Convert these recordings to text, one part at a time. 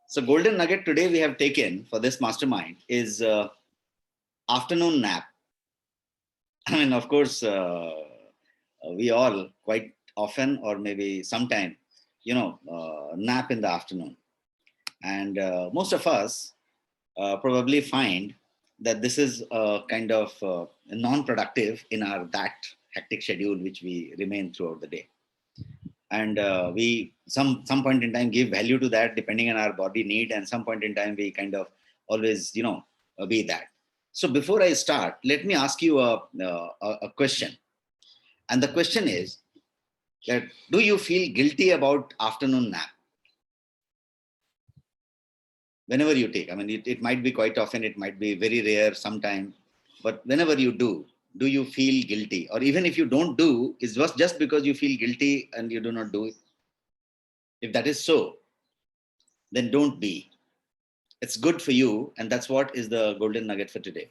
So golden nugget today we have taken for this mastermind is afternoon nap. I mean, of course, we all quite often or maybe sometime, nap in the afternoon. And most of us probably find that this is kind of non-productive in our that hectic schedule which we remain throughout the day. And we some point in time give value to that depending on our body need, and some point in time we kind of always be that. So before I start, let me ask you a question, and the question is that do you feel guilty about afternoon nap whenever you take? I mean, it might be quite often, it might be very rare sometime, but whenever you do you feel guilty? Or even if you don't do, is just because you feel guilty and you do not do it? If that is so, then don't be. It's good for you, and that's what is the golden nugget for today.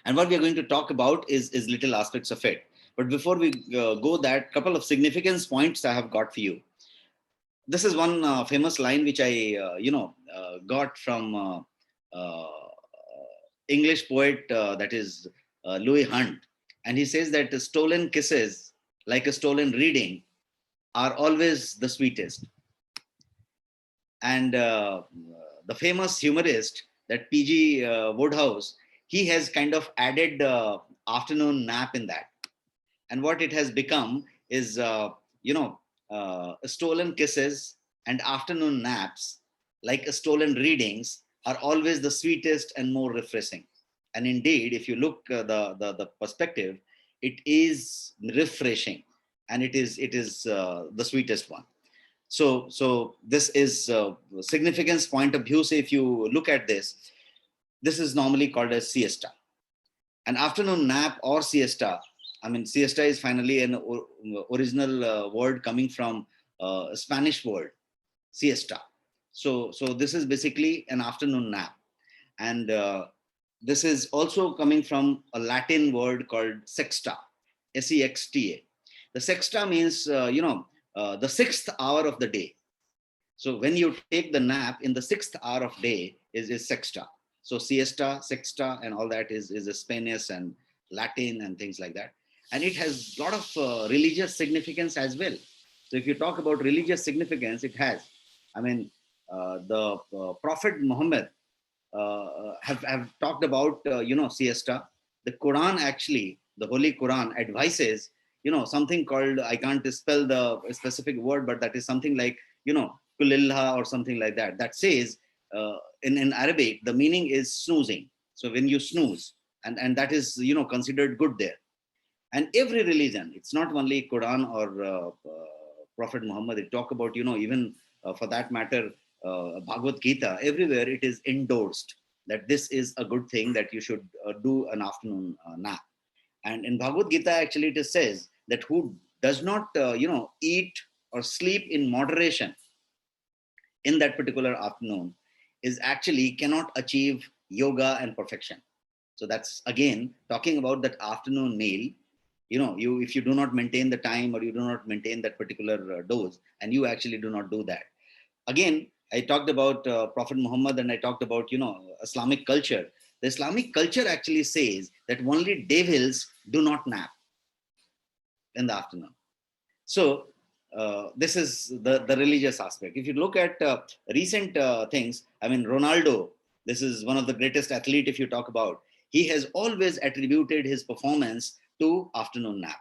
And what we are going to talk about is little aspects of it. But before we go that, couple of significance points I have got for you. This is one famous line which I got from English poet, that is Louis Hunt, and he says that stolen kisses, like a stolen reading, are always the sweetest. And the famous humorist, that P.G. Wodehouse, he has kind of added afternoon nap in that. And what it has become is, stolen kisses and afternoon naps, like stolen readings, are always the sweetest and more refreshing. And indeed, if you look the perspective, it is refreshing, and it is the sweetest one. So this is significance point of view. Say if you look at this, this is normally called as siesta. An afternoon nap or siesta. I mean, siesta is finally an original word coming from a Spanish word, siesta. So this is basically an afternoon nap. And this is also coming from a Latin word called sexta, S-E-X-T-A. The sexta means, the sixth hour of the day. So when you take the nap in the sixth hour of day is sexta. So siesta, sexta, and all that is Spanish and Latin and things like that. And it has a lot of religious significance as well. So if you talk about religious significance, it has. I mean, the Prophet Muhammad have talked about, siesta. The Quran actually, the Holy Quran advises, something called, I can't spell the specific word, but that is something like, kulilha or something like that. That says, in Arabic, the meaning is snoozing. So when you snooze, and that is, considered good there. And every religion, it's not only Quran or Prophet Muhammad, they talk about, even for that matter, Bhagavad Gita, everywhere it is endorsed that this is a good thing, that you should do an afternoon nap. And in Bhagavad Gita, actually, it says that who does not, eat or sleep in moderation in that particular afternoon is actually cannot achieve yoga and perfection. So that's again talking about that afternoon meal. If you do not maintain the time, or you do not maintain that particular dose, and you actually do not do that. Again, I talked about Prophet Muhammad, and I talked about, Islamic culture. The Islamic culture actually says that only devils do not nap in the afternoon. So this is the religious aspect. If you look at recent things, I mean, Ronaldo, this is one of the greatest athlete if you talk about, he has always attributed his performance to afternoon nap.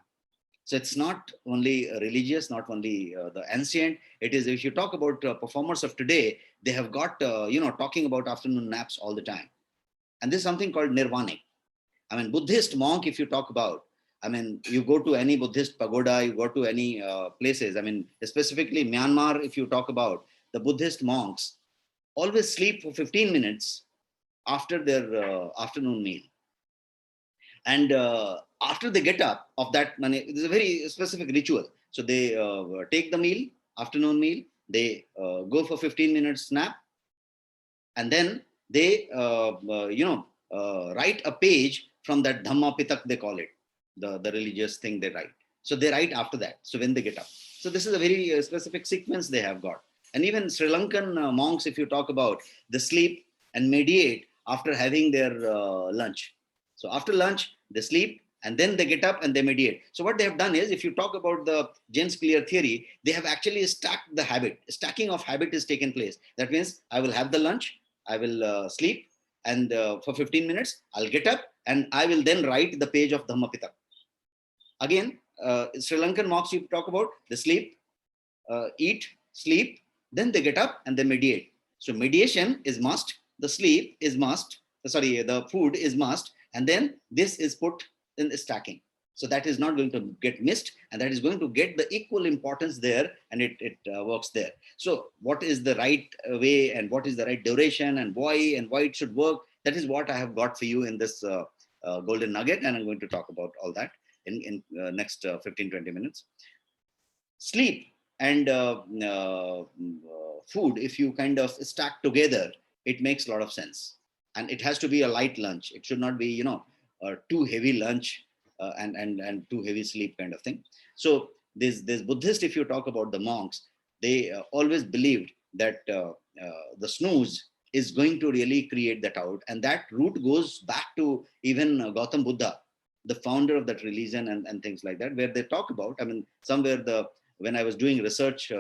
So it's not only religious, not only the ancient. It is, if you talk about performers of today, they have got, talking about afternoon naps all the time. And this is something called nirvanic. I mean, Buddhist monk, if you talk about, I mean, you go to any Buddhist pagoda, you go to any places. I mean, specifically Myanmar, if you talk about, the Buddhist monks always sleep for 15 minutes after their afternoon meal. And after they get up of that, it is a very specific ritual. So they take the meal, afternoon meal, they go for 15 minutes nap, and then they, write a page from that Dhamma Pitak, they call it, the religious thing they write. So they write after that. So when they get up. So this is a very specific sequence they have got. And even Sri Lankan monks, if you talk about, they sleep and meditate after having their lunch. So after lunch, they sleep and then they get up and they meditate. So what they have done is, if you talk about the James Clear theory, they have actually stacked the habit. Stacking of habit is taken place. That means I will have the lunch, I will sleep, and for 15 minutes, I'll get up and I will then write the page of Dhammapitak. Again, Sri Lankan monks, you talk about, they sleep, eat, sleep, then they get up and they meditate. So mediation is must, the sleep is must, sorry, the food is must, and then this is put in the stacking. So that is not going to get missed, and that is going to get the equal importance there, and it works there. So what is the right way, and what is the right duration, and why it should work, that is what I have got for you in this golden nugget, and I'm going to talk about all that in next 15-20 minutes. Sleep and food, if you kind of stack together, it makes a lot of sense. And it has to be a light lunch. It should not be, too heavy lunch and too heavy sleep kind of thing. So this Buddhist, if you talk about the monks, they always believed that the snooze is going to really create that out. And that root goes back to even Gautam Buddha, the founder of that religion, and things like that, where they talk about, I mean, somewhere when I was doing research,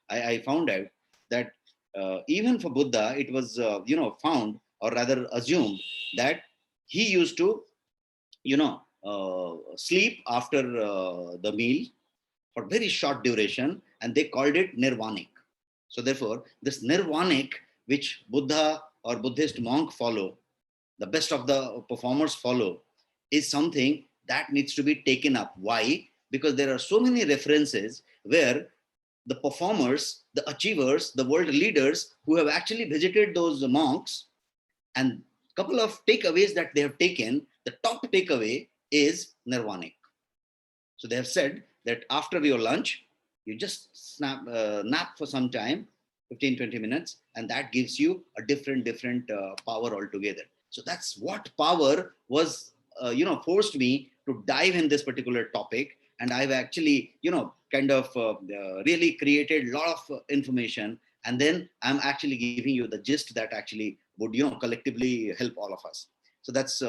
I found out that even for Buddha, it was, found, or rather assumed, that he used to, sleep after the meal for very short duration, and they called it nirvanic. So therefore, this nirvanic, which Buddha or Buddhist monk follow, the best of the performers follow, is something that needs to be taken up. Why? Because there are so many references where the performers, the achievers, the world leaders who have actually visited those monks, and a couple of takeaways that they have taken, the top takeaway is nirvanic. So they have said that after your lunch, you just nap for some time, 15-20 minutes, and that gives you a different power altogether. So that's what power was, forced me to dive in this particular topic. And I've actually, kind of really created a lot of information. And then I'm actually giving you the gist that actually would, collectively help all of us. So that's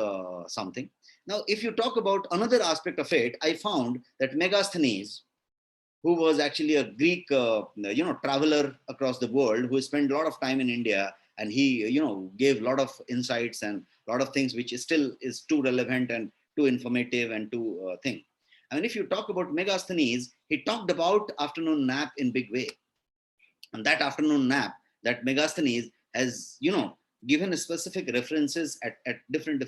something. Now, if you talk about another aspect of it, I found that Megasthenes, who was actually a Greek, traveler across the world, who spent a lot of time in India, and he, gave a lot of insights and a lot of things which still is too relevant and too informative and too thing. I mean, if you talk about Megasthenes, he talked about afternoon nap in big way, and that afternoon nap, that Megasthenes has, given specific references at different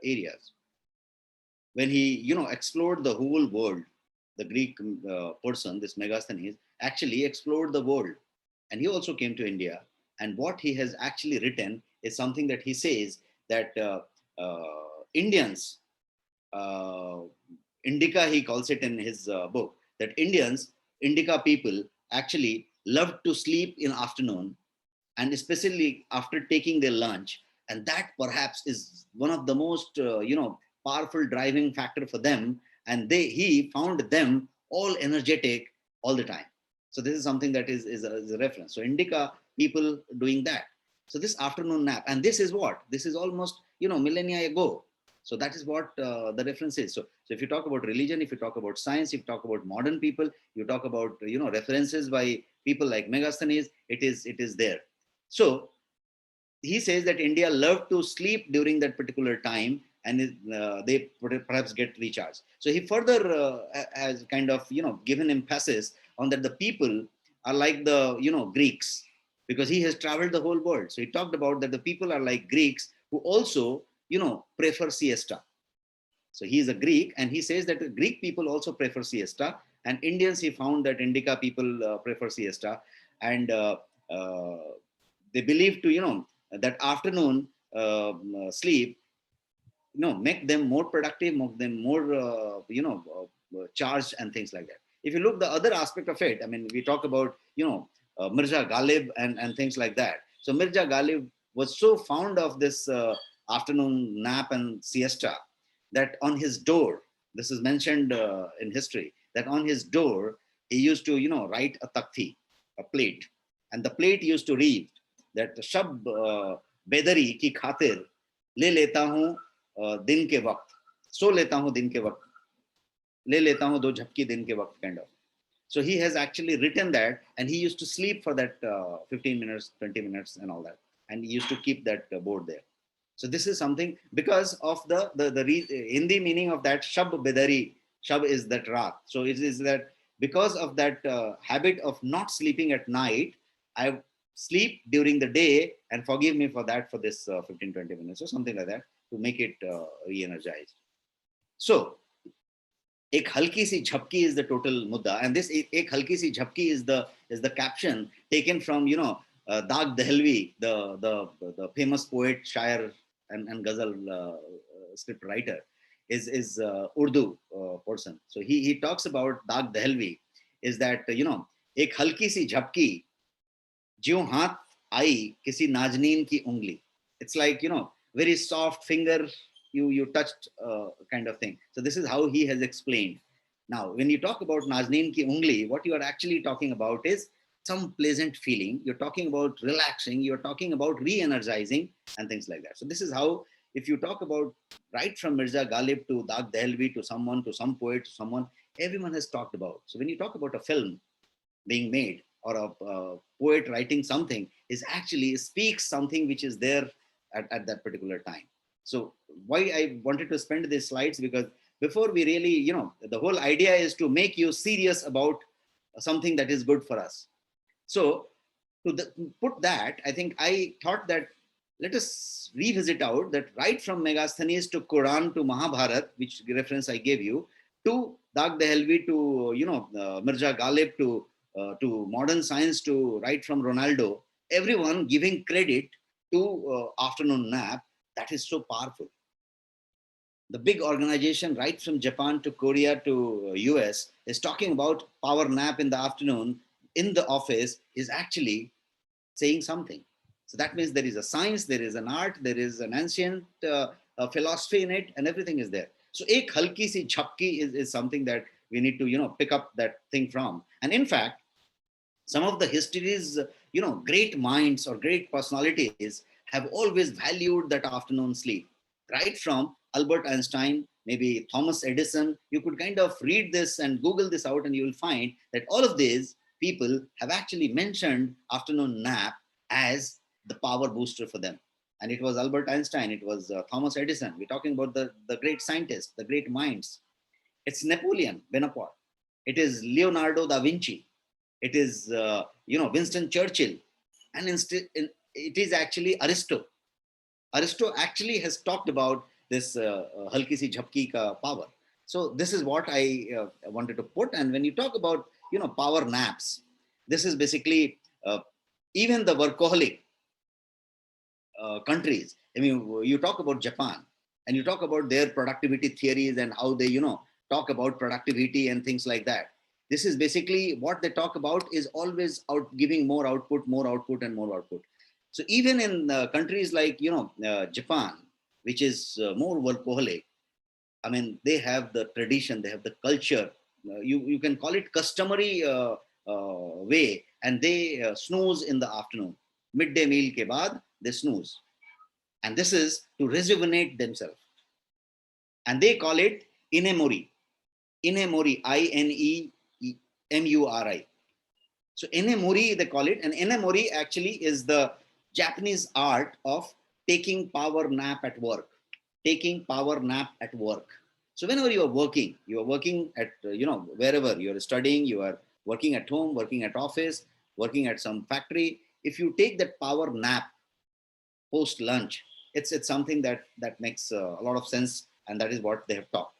areas. When he, explored the whole world, the Greek person, this Megasthenes, actually explored the world. And he also came to India. And what he has actually written is something that he says that Indians, Indica, he calls it in his book, that Indica people actually love to sleep in afternoon, and especially after taking their lunch. And that perhaps is one of the most, powerful driving factor for them. And he found them all energetic all the time. So this is something that is a reference. So Indica people doing that. So this afternoon nap, and this is what? This is almost, millennia ago. So that is what the reference is. So if you talk about religion, if you talk about science, if you talk about modern people, you talk about, references by people like Megasthenes, it is there. So he says that India loved to sleep during that particular time, and they perhaps get recharged. So he further has kind of, given emphasis on that the people are like the, Greeks, because he has traveled the whole world. So he talked about that the people are like Greeks who also, prefer siesta. So he is a Greek, and he says that the Greek people also prefer siesta, and Indians, he found that Indica people prefer siesta, and they believe to, that afternoon sleep, make them more productive, make them more, charged and things like that. If you look the other aspect of it, I mean, we talk about, Mirza Ghalib and things like that. So Mirza Ghalib was so fond of this afternoon nap and siesta that on his door, this is mentioned in history, that on his door, he used to, write a takti, a plate. And the plate used to read that shab bedari ki khatir le leta hu din ke waqt, so leta hu din ke waqt, le leta hu do jhapki din ke waqt, kind of. So he has actually written that, and he used to sleep for that 15 minutes, 20 minutes, and all that. And he used to keep that board there. So this is something because of the Hindi meaning of that shab bedari. Shab is that raat. So it is that because of that habit of not sleeping at night, I sleep during the day, and forgive me for that, for this 15, 20 minutes or something like that, to make it re-energized. So एक हल्की सी झपकी is the total mudda, and this एक हल्की सी झपकी is the caption taken from Dag Dehelvi, the famous poet, shair, and ghazal script writer, is Urdu person. So he talks about Dag Dehelvi is that एक हल्की सी झपकी ज्यों हाथ आई किसी नाजनीन की उंगली. It's like very soft finger you touched, kind of thing. So this is how he has explained. Now, when you talk about Nazneen ki ungli, what you are actually talking about is some pleasant feeling. You're talking about relaxing. You're talking about re-energizing and things like that. So this is how, if you talk about right from Mirza Ghalib to Dag Dehelvi to someone, to some poet, to someone, everyone has talked about. So when you talk about a film being made, or a poet writing something, is actually speaks something which is there at that particular time. So why I wanted to spend these slides, because before we really, the whole idea is to make you serious about something that is good for us. So to put that, I think I thought that let us revisit out that right from Megasthenes to Quran to Mahabharat, which reference I gave you, to Dag Dehelvi to Mirza Ghalib to modern science, to right from Ronaldo, everyone giving credit to afternoon nap. That is so powerful. The big organization right from Japan to Korea to US is talking about power nap in the afternoon in the office, is actually saying something. So that means there is a science, there is an art, there is an ancient philosophy in it, and everything is there. So ek halki si chhapki is something that we need to pick up that thing from. And in fact, some of the histories, great minds or great personalities have always valued that afternoon sleep. Right from Albert Einstein, maybe Thomas Edison, you could kind of read this and Google this out, and you will find that all of these people have actually mentioned afternoon nap as the power booster for them. And it was Albert Einstein, it was Thomas Edison. We're talking about the great scientists, the great minds. It's Napoleon Bonaparte. It is Leonardo da Vinci. It is Winston Churchill, and it is actually Aristo. Aristo actually has talked about this halki si jhapki ka power. So this is what I wanted to put. And when you talk about power naps, this is basically even the workaholic countries. I mean, you talk about Japan, and you talk about their productivity theories and how they talk about productivity and things like that. This is basically what they talk about, is always giving more output, and more output. So even in countries like Japan, which is more workaholic, I mean, they have the tradition, they have the culture. You can call it customary way, and they snooze in the afternoon. Midday meal ke baad, they snooze, and this is to rejuvenate themselves. And they call it inemori. Inemori, Inemuri. So enemori, they call it, and enemori actually is the Japanese art of taking power nap at work. Taking power nap at work. So whenever you are working at wherever you are studying, you are working at home, working at office, working at some factory. If you take that power nap post lunch, it's something that makes a lot of sense, and that is what they have taught.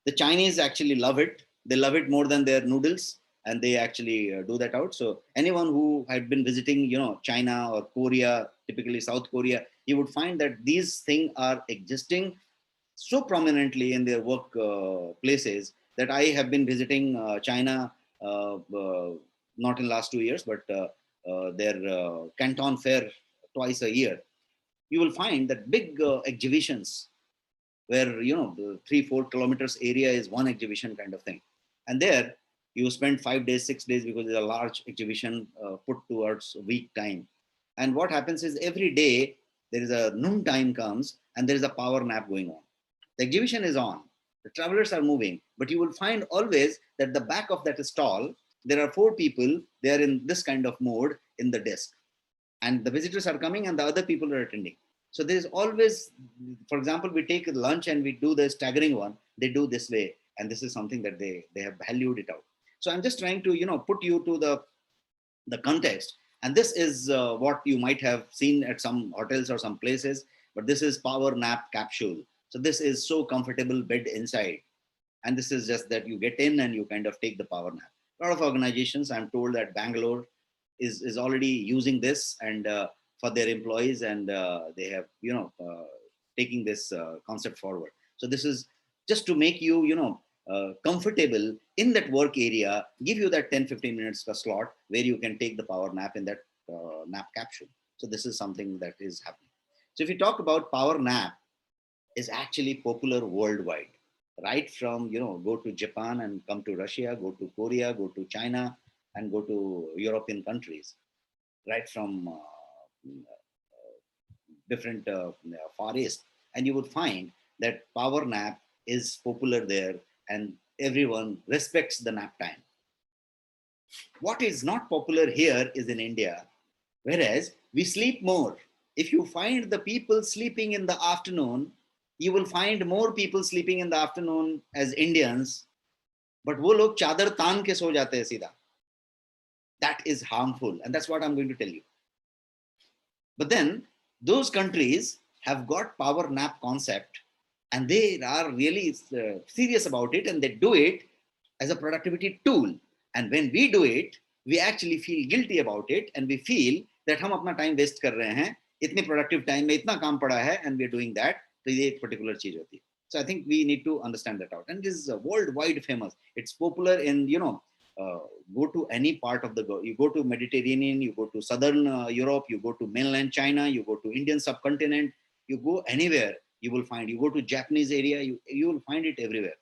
The Chinese actually love it. They love it more than their noodles, and they actually do that out. So anyone who had been visiting, China or Korea, typically South Korea, you would find that these things are existing so prominently in their work places, that I have been visiting China, not in last 2 years, but their Canton Fair twice a year. You will find that big exhibitions where the 3-4 kilometers area is one exhibition kind of thing, and there You spend 5 days, 6 days, because there's a large exhibition put towards a week time. And what happens is every day there is a noon time comes and there is a power nap going on. The exhibition is on, the travelers are moving, but you will find always that the back of that stall, there are 4 people, they are in this kind of mode in the desk. And the visitors are coming and the other people are attending. So there's always, for example, we take lunch and we do the staggering one, they do this way. And this is something that they have valued it out. So I'm just trying to, put you to the context. And this is what you might have seen at some hotels or some places, but this is power nap capsule. So this is so comfortable bed inside. And this is just that you get in and you kind of take the power nap. A lot of organizations, I'm told that Bangalore is already using this and for their employees, and they have, taking this concept forward. So this is just to make you, comfortable in that work area, give you that 10-15 minutes slot where you can take the power nap in that nap capsule. So this is something that is happening. So if you talk about power nap, is actually popular worldwide, right from, go to Japan and come to Russia, go to Korea, go to China, and go to European countries, right from different Far East. And you would find that power nap is popular there and everyone respects the nap time. What is not popular here is in India, whereas we sleep more. If you find the people sleeping in the afternoon, you will find more people sleeping in the afternoon as Indians, but वो लोग चादर तान के सो जाते हैं सीधा. That is harmful, and that's what I'm going to tell you. But then those countries have got power nap concept, and they are really serious about it, and they do it as a productivity tool. And when we do it, we actually feel guilty about it, and we feel that हम अपना time waste कर रहे हैं, इतने productive time में इतना काम पड़ा है, and we're doing that. तो ये एक particular चीज होती है. So I think we need to understand that out. And it is worldwide famous. It's popular in, go to any part of the world. You go to Mediterranean, you go to Southern Europe, you go to mainland China, you go to Indian subcontinent, you go anywhere, you will find, you go to Japanese area, you will find it everywhere.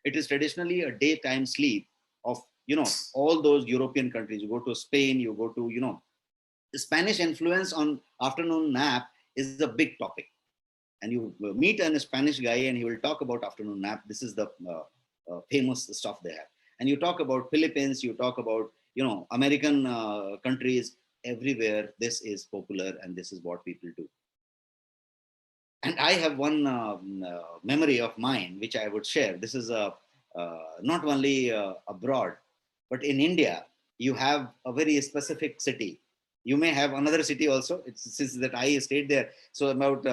It is traditionally a daytime sleep of, all those European countries. You go to Spain, you go to, the Spanish influence on afternoon nap is a big topic. And you meet a Spanish guy and he will talk about afternoon nap. This is the famous stuff they have. And you talk about Philippines, you talk about, American countries, everywhere this is popular and this is what people do. And I have one memory of mine, which I would share. This is not only abroad, but in India, you have a very specific city. You may have another city also. It's since that I stayed there. So about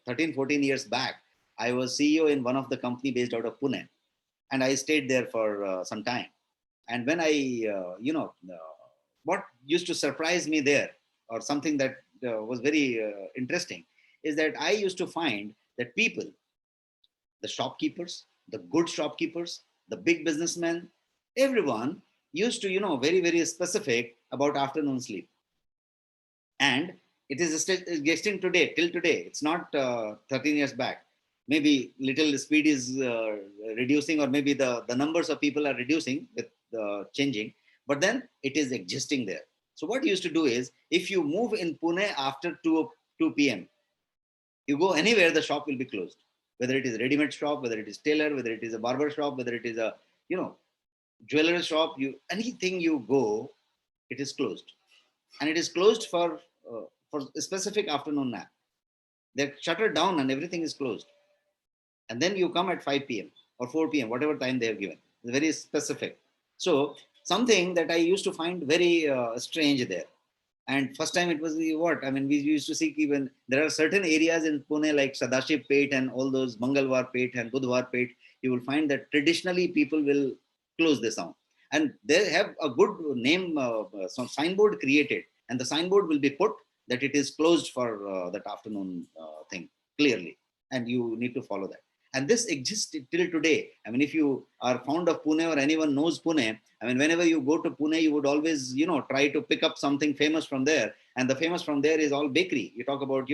13, 14 years back, I was CEO in one of the company based out of Pune. And I stayed there for some time. And when I, what used to surprise me there, or something that was very interesting, is that I used to find that people, the shopkeepers, the good shopkeepers, the big businessmen, everyone used to, very, very specific about afternoon sleep. And it is getting today, till today. It's not 13 years back. Maybe little speed is reducing, or maybe the numbers of people are reducing with changing, but then it is existing there. So what you used to do is, if you move in Pune after 2 p.m., you go anywhere, the shop will be closed. Whether it is a ready-made shop, whether it is tailor, whether it is a barber shop, whether it is a, jewelry shop, anything you go, it is closed. And it is closed for a specific afternoon nap. They're shuttered down and everything is closed. And then you come at 5 p.m. or 4 p.m., whatever time they have given. It's very specific. So something that I used to find very strange there. And first time it was what? I mean, we used to see even, there are certain areas in Pune like Sadaship Pet and all those Mangalwar Pet and Budhwar Pet, you will find that traditionally people will close this down. And they have a good name, some signboard created, and the signboard will be put that it is closed for that afternoon thing clearly, and you need to follow that. And this exists till today. I mean, if you are fond of Pune or anyone knows Pune, I mean, whenever you go to Pune, you would always, try to pick up something famous from there. And the famous from there is all bakery. You talk about,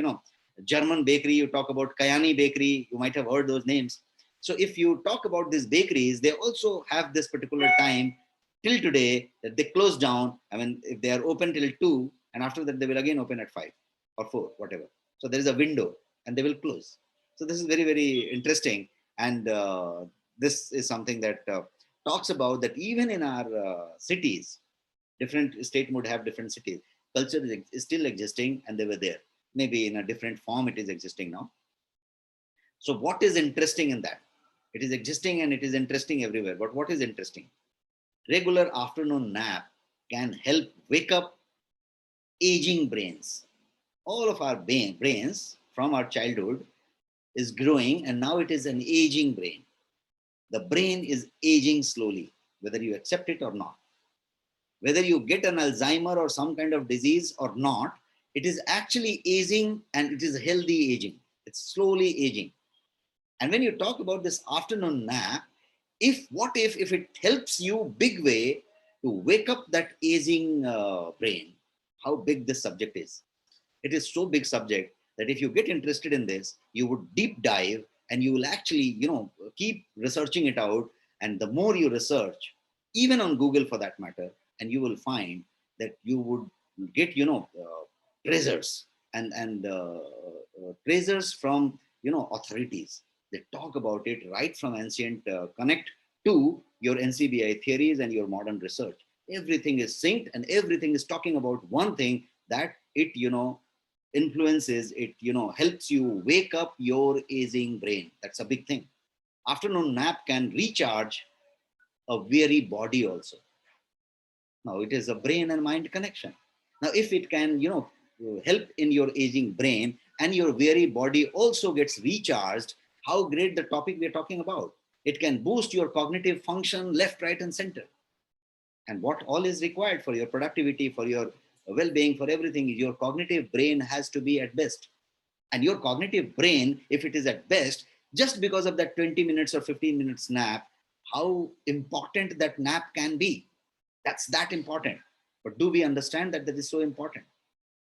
German bakery, you talk about Kayani bakery, you might have heard those names. So if you talk about these bakeries, they also have this particular time till today that they close down. I mean, if they are open till 2, and after that they will again open at 5 or 4, whatever. So there is a window and they will close. So this is very, very interesting. And this is something that talks about that even in our cities, different state would have different cities. Culture is still existing and they were there. Maybe in a different form it is existing now. So what is interesting in that? It is existing and it is interesting everywhere. But what is interesting? Regular afternoon nap can help wake up aging brains. All of our brains from our childhood is growing and now it is an aging brain. The brain is aging slowly, whether you accept it or not. Whether you get an Alzheimer or some kind of disease or not, it is actually aging and it is healthy aging. It's slowly aging. And when you talk about this afternoon nap, if it helps you big way to wake up that aging brain, how big this subject is. It is so big subject that if you get interested in this, you would deep dive and you will actually, keep researching it out. And the more you research, even on Google for that matter, and you will find that you would get, treasures and treasures from, authorities. They talk about it right from ancient connect to your NCBI theories and your modern research. Everything is synced and everything is talking about one thing, that it, influences it, helps you wake up your aging brain. That's a big thing. Afternoon nap can recharge a weary body also. Now it is a brain and mind connection. Now if it can, help in your aging brain and your weary body also gets recharged, how great the topic we're talking about. It can boost your cognitive function left, right, and center. And what all is required for your productivity, for your well-being, for everything, your cognitive brain has to be at best. And your cognitive brain, if it is at best, just because of that 20 minutes or 15 minutes nap, how important that nap can be. That's that important. But do we understand that that is so important?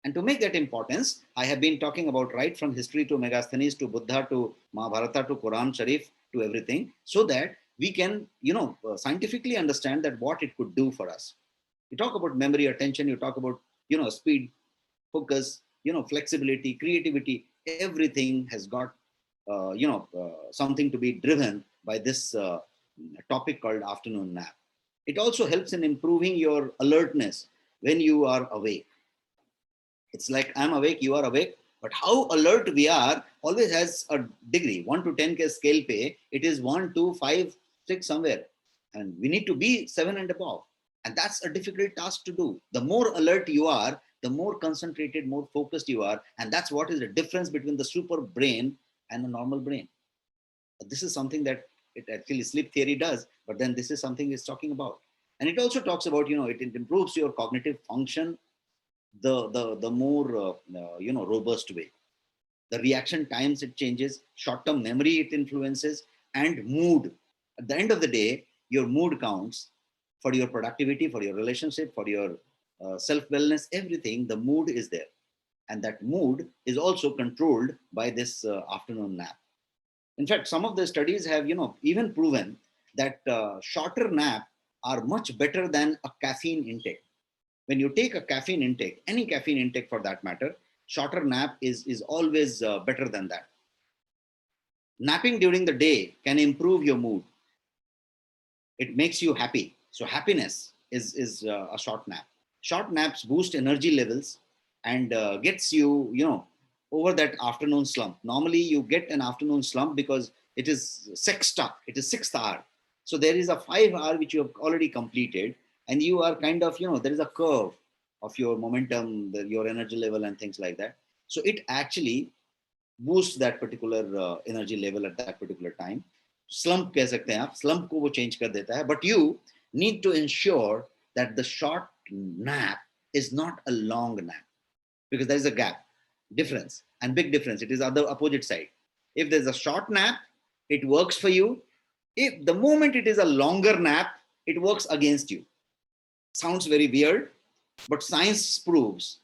And to make that importance, I have been talking about right from history to Megasthenes to Buddha to Mahabharata to Quran Sharif to everything, so that we can, scientifically understand that what it could do for us. You talk about memory, attention, you talk about, speed, focus, flexibility, creativity, everything has got, something to be driven by this topic called afternoon nap. It also helps in improving your alertness when you are awake. It's like I'm awake, you are awake, but how alert we are always has a degree. 1 to 10 ke scale pe, it is 1, 2, 5, 6 somewhere. And we need to be 7 and above. And that's a difficult task to do. The more alert you are, the more concentrated, more focused you are. And that's what is the difference between the super brain and the normal brain. This is something that it actually sleep theory does, but then this is something it's talking about. And it also talks about, it improves your cognitive function the more robust way. The reaction times it changes, short-term memory it influences, and mood. At the end of the day, your mood counts for your productivity, for your relationship, for your self-wellness, everything. The mood is there, and that mood is also controlled by this afternoon nap. In fact, some of the studies have even proven that shorter nap are much better than a caffeine intake. When you take a caffeine intake, any caffeine intake for that matter, shorter nap is always better than that. Napping during the day can improve your mood. It makes you happy. So happiness is a short nap. Short naps boost energy levels and gets you, over that afternoon slump. Normally you get an afternoon slump because it is sexta, it is 6th hour. So there is a 5 hour which you have already completed, and you are kind of, there is a curve of your momentum, your energy level and things like that. So it actually boosts that particular energy level at that particular time. Slump कह सकते हैं आप, slump को वो change कर देता है. But you need to ensure that the short nap is not a long nap, because there is a gap, difference, and big difference. It is other opposite side. If there's a short nap, it works for you. If the moment it is a longer nap, it works against you. Sounds very weird, but science proves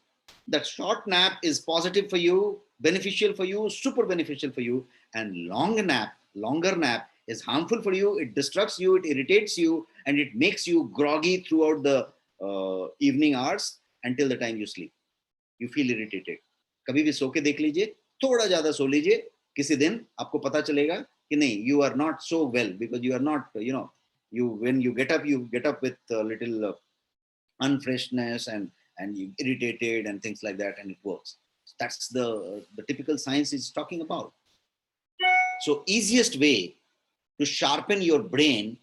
that short nap is positive for you, beneficial for you, super beneficial for you, and longer nap is harmful for you. It distracts you, it irritates you, and it makes you groggy throughout the evening hours until the time you sleep. You feel irritated. कभी भी सो के देख लीजिए, थोड़ा ज्यादा सो लीजिए, किसी दिन आपको पता चलेगा कि नहीं, you are not so well because you are not, you when you get up with a little unfreshness and you irritated and things like that, and it works. That's the typical science is talking about. So easiest way to sharpen your brain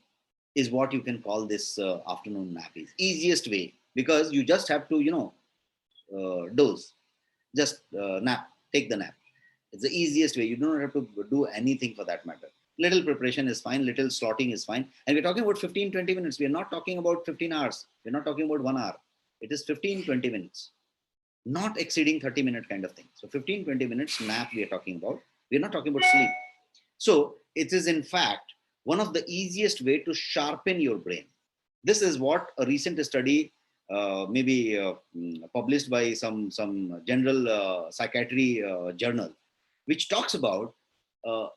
is what you can call this afternoon nap. Is easiest way, because you just have to doze, just nap, take the nap. It's the easiest way. You don't have to do anything for that matter. Little preparation is fine, little slotting is fine. And we're talking about 15-20 minutes. We're not talking about 15 hours. We're not talking about 1 hour. It is 15-20 minutes, not exceeding 30-minute kind of thing. So 15-20 minutes nap we are talking about. We're not talking about sleep. So it is in fact one of the easiest way to sharpen your brain. This is what a recent study maybe published by some general psychiatry journal, which talks about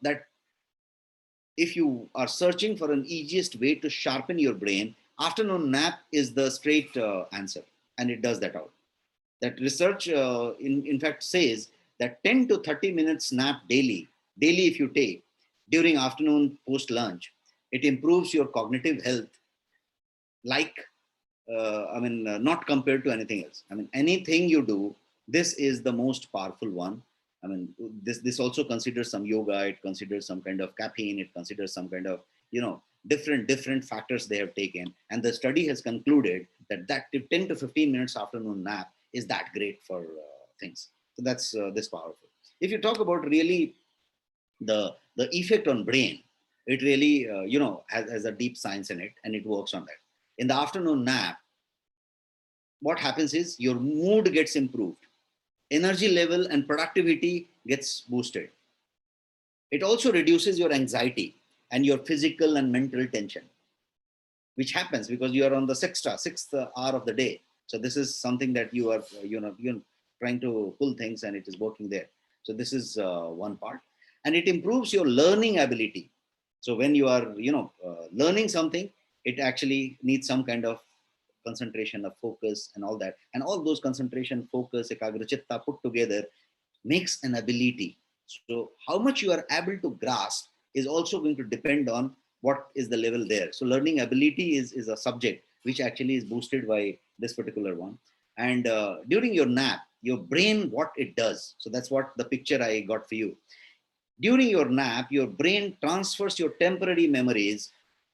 that if you are searching for an easiest way to sharpen your brain, afternoon nap is the straight answer, and it does that out. That research in fact says that 10 to 30 minutes nap daily if you take during afternoon post lunch, it improves your cognitive health, like not compared to anything else. I mean, anything you do, this is the most powerful one. I mean, this also considers some yoga, it considers some kind of caffeine, it considers some kind of, different factors they have taken. And the study has concluded that 10 to 15 minutes afternoon nap is that great for things. So that's this powerful. If you talk about really the effect on brain, it really, has a deep science in it, and it works on that. In the afternoon nap, what happens is your mood gets improved, energy level and productivity gets boosted. It also reduces your anxiety and your physical and mental tension, which happens because you are on the sixth hour of the day. So this is something that you are, you're trying to pull things, and it is working there. So this is one part, and it improves your learning ability. So when you are, learning something, it actually needs some kind of concentration, of focus, and all that. And all those concentration, focus, ekagra chitta put together makes an ability. So how much you are able to grasp is also going to depend on what is the level there. So learning ability is a subject which actually is boosted by this particular one. And during your nap, your brain, what it does. So that's what the picture I got for you. During your nap, your brain transfers your temporary memories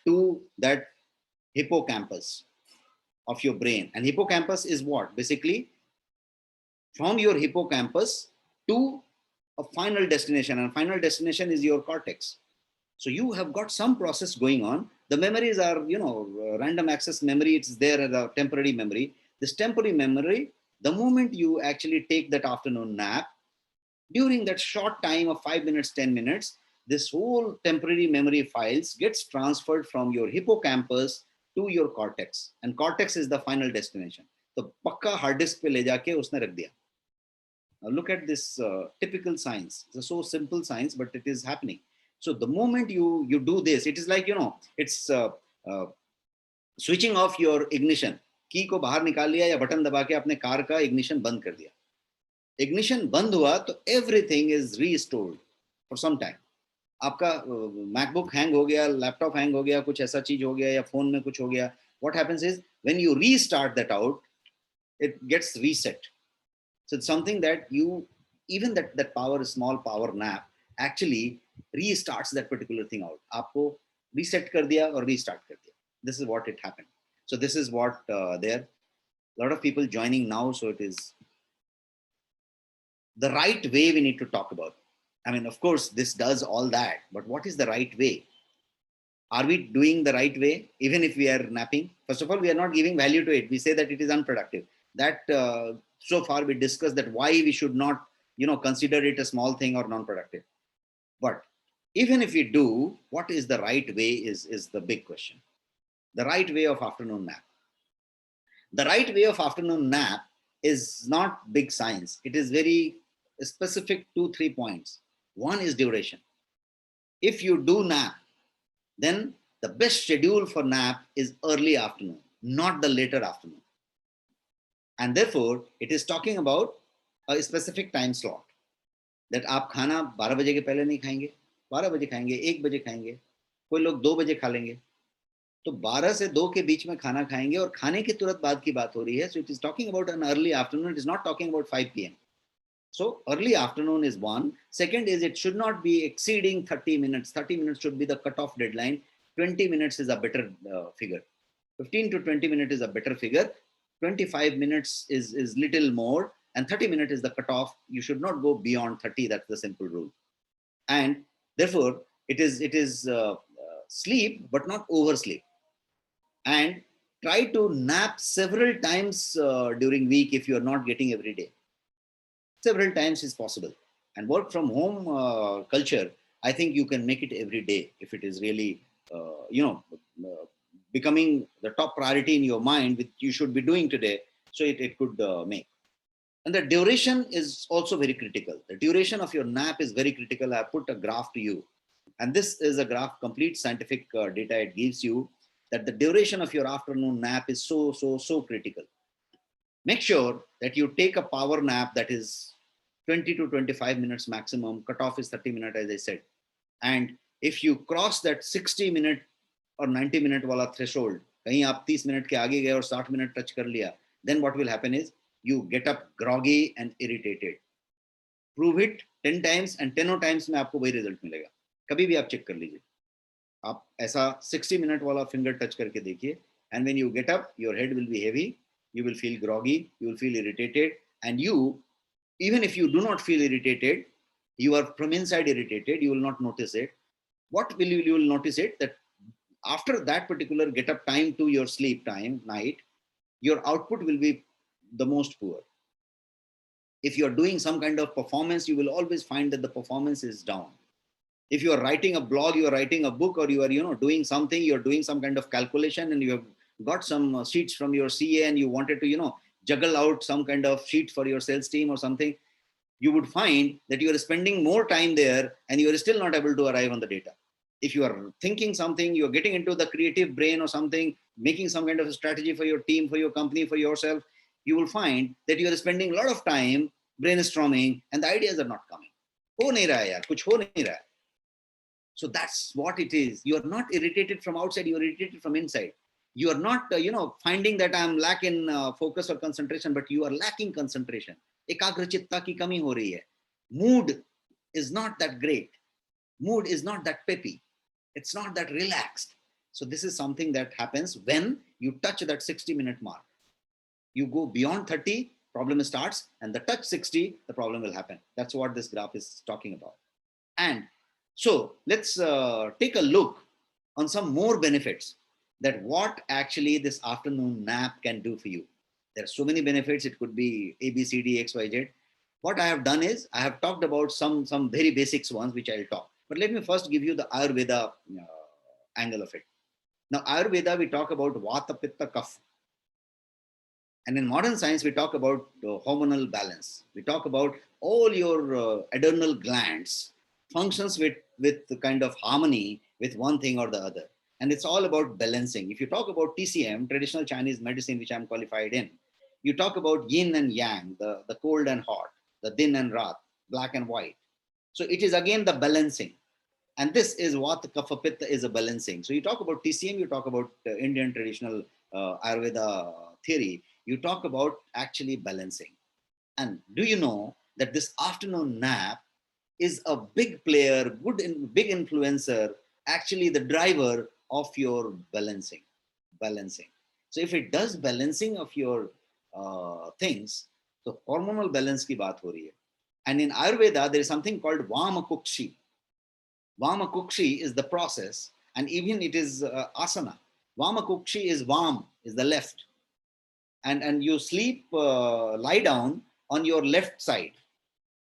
to that hippocampus of your brain. And hippocampus is what? Basically, from your hippocampus to a final destination, and final destination is your cortex. So you have got some process going on. The memories are, random access memory. It's there as a temporary memory. This temporary memory, the moment you actually take that afternoon nap, during that short time of 5 minutes, 10 minutes, this whole temporary memory files gets transferred from your hippocampus to your cortex, and cortex is the final destination. So pakka hard disk pe le jaake usne rakh diya. Now look at this typical science. It's a so simple science, but it is happening. So the moment you do this, it is like, it's switching off your ignition. की को बाहर निकाल लिया या button दबा के अपने car का इग्निशन बंद कर दिया. इग्निशन बंद हुआ तो everything is restored for some time. आपका मैकबुक हैंग हो गया, लैपटॉप हैंग हो गया, कुछ ऐसा चीज हो गया, या फोन में कुछ हो गया. What happens is when you restart that out, it gets reset. So it's something that you, even that power, small power nap actually restarts that particular thing out. आपको reset कर दिया और restart कर दिया. This is what it happened. So this is what there. A lot of people joining now, so it is the right way we need to talk about. I mean, of course, this does all that, but what is the right way? Are we doing the right way, even if we are napping? First of all, we are not giving value to it. We say that it is unproductive. That so far we discussed that why we should not, consider it a small thing or non-productive. But even if we do, what is the right way is the big question. The right way of afternoon nap. The right way of afternoon nap is not big science. It is very specific 2-3 points. One is duration. If you do nap then the best schedule for nap is early afternoon, not the later afternoon. And therefore, it is talking about a specific time slot that आप खाना 12 बजे के पहले नहीं खाएंगे, 12 बजे खाएंगे, 1 बजे खाएंगे, कोई लोग 2 बजे खा लेंगे. तो 12 से 2 के बीच में खाना खाएंगे और खाने के तुरंत बाद की बात हो रही है. So it is talking about an early afternoon. It is not talking about 5 p.m. So early afternoon is one. Second is it should not be exceeding 30 minutes. 30 minutes should be the cutoff deadline. 20 minutes is a better figure. 15 to 20 minutes is a better figure. 25 minutes is little more, and 30 minutes is the cutoff. You should not go beyond 30. That's the simple rule. And therefore, it is sleep, but not oversleep. And try to nap several times during week if you are not getting every day. Several times is possible. And work from home culture, I think you can make it every day if it is really, becoming the top priority in your mind, which you should be doing today. So it could make. And the duration is also very critical. The duration of your nap is very critical. I put a graph to you. And this is a graph, complete scientific data it gives you, that the duration of your afternoon nap is so critical. Make sure that you take a power nap that is 20 to 25 minutes maximum. Cutoff is 30 minutes, as I said. And if you cross that 60-minute or 90-minute wala threshold, kahin aap 30 minute ke aage gaye aur 60 minute touch kar liya, then what will happen is you get up groggy and irritated. Prove it 10 times and 10 times में आपको वही result मिलेगा. कभी भी आप check कर लीजिए. आप ऐसा 60-minute वाला finger touch करके देखिए, and when you get up, your head will be heavy, you will feel groggy, you will feel irritated, and you, even if you do not feel irritated, you are from inside irritated, you will not notice it. What will you will notice it, that after that particular get up time to your sleep time, night, your output will be the most poor. If you are doing some kind of performance, you will always find that the performance is down. If you are writing a blog, you are writing a book, or you are doing something, you are doing some kind of calculation, and you have got some sheets from your CA, and you wanted to juggle out some kind of sheet for your sales team or something, you would find that you are spending more time there and you are still not able to arrive on the data. If you are thinking something, you are getting into the creative brain or something, making some kind of a strategy for your team, for your company, for yourself, you will find that you are spending a lot of time brainstorming and the ideas are not coming. Ho nahi raha yaar, kuch ho nahi raha. So that's what it is. You are not irritated from outside, you are irritated from inside. You are not, finding that I'm lacking focus or concentration, but you are lacking concentration. Ekagra chitta ki kami ho rahi hai. Mood is not that great. Mood is not that peppy. It's not that relaxed. So this is something that happens when you touch that 60-minute mark. You go beyond 30, problem starts, and the touch 60, the problem will happen. That's what this graph is talking about. And so let's take a look on some more benefits, that what actually this afternoon nap can do for you. There are so many benefits. It could be A, B, C, D, X, Y, Z. What I have done is I have talked about some very basics ones, which I'll talk. But let me first give you the Ayurveda angle of it. Now, Ayurveda, we talk about Vata, Pitta, Kapha. And in modern science, we talk about hormonal balance. We talk about all your adrenal glands functions with the kind of harmony with one thing or the other. And it's all about balancing. If you talk about TCM, traditional Chinese medicine, which I'm qualified in, you talk about yin and yang, the cold and hot, the din and rat, black and white. So it is again the balancing. And this is what Kapha Pitta is, a balancing. So you talk about TCM, you talk about Indian traditional Ayurveda theory, you talk about actually balancing. And do you know that this afternoon nap is a big player, big influencer, actually the driver of your balancing. So if it does balancing of your things, so hormonal balance ki baat ho rahi hai. And in Ayurveda, there is something called Vamakukshi. Vamakukshi is the process, and even it is asana. Vamakukshi is Vam, is the left. And you sleep, lie down on your left side.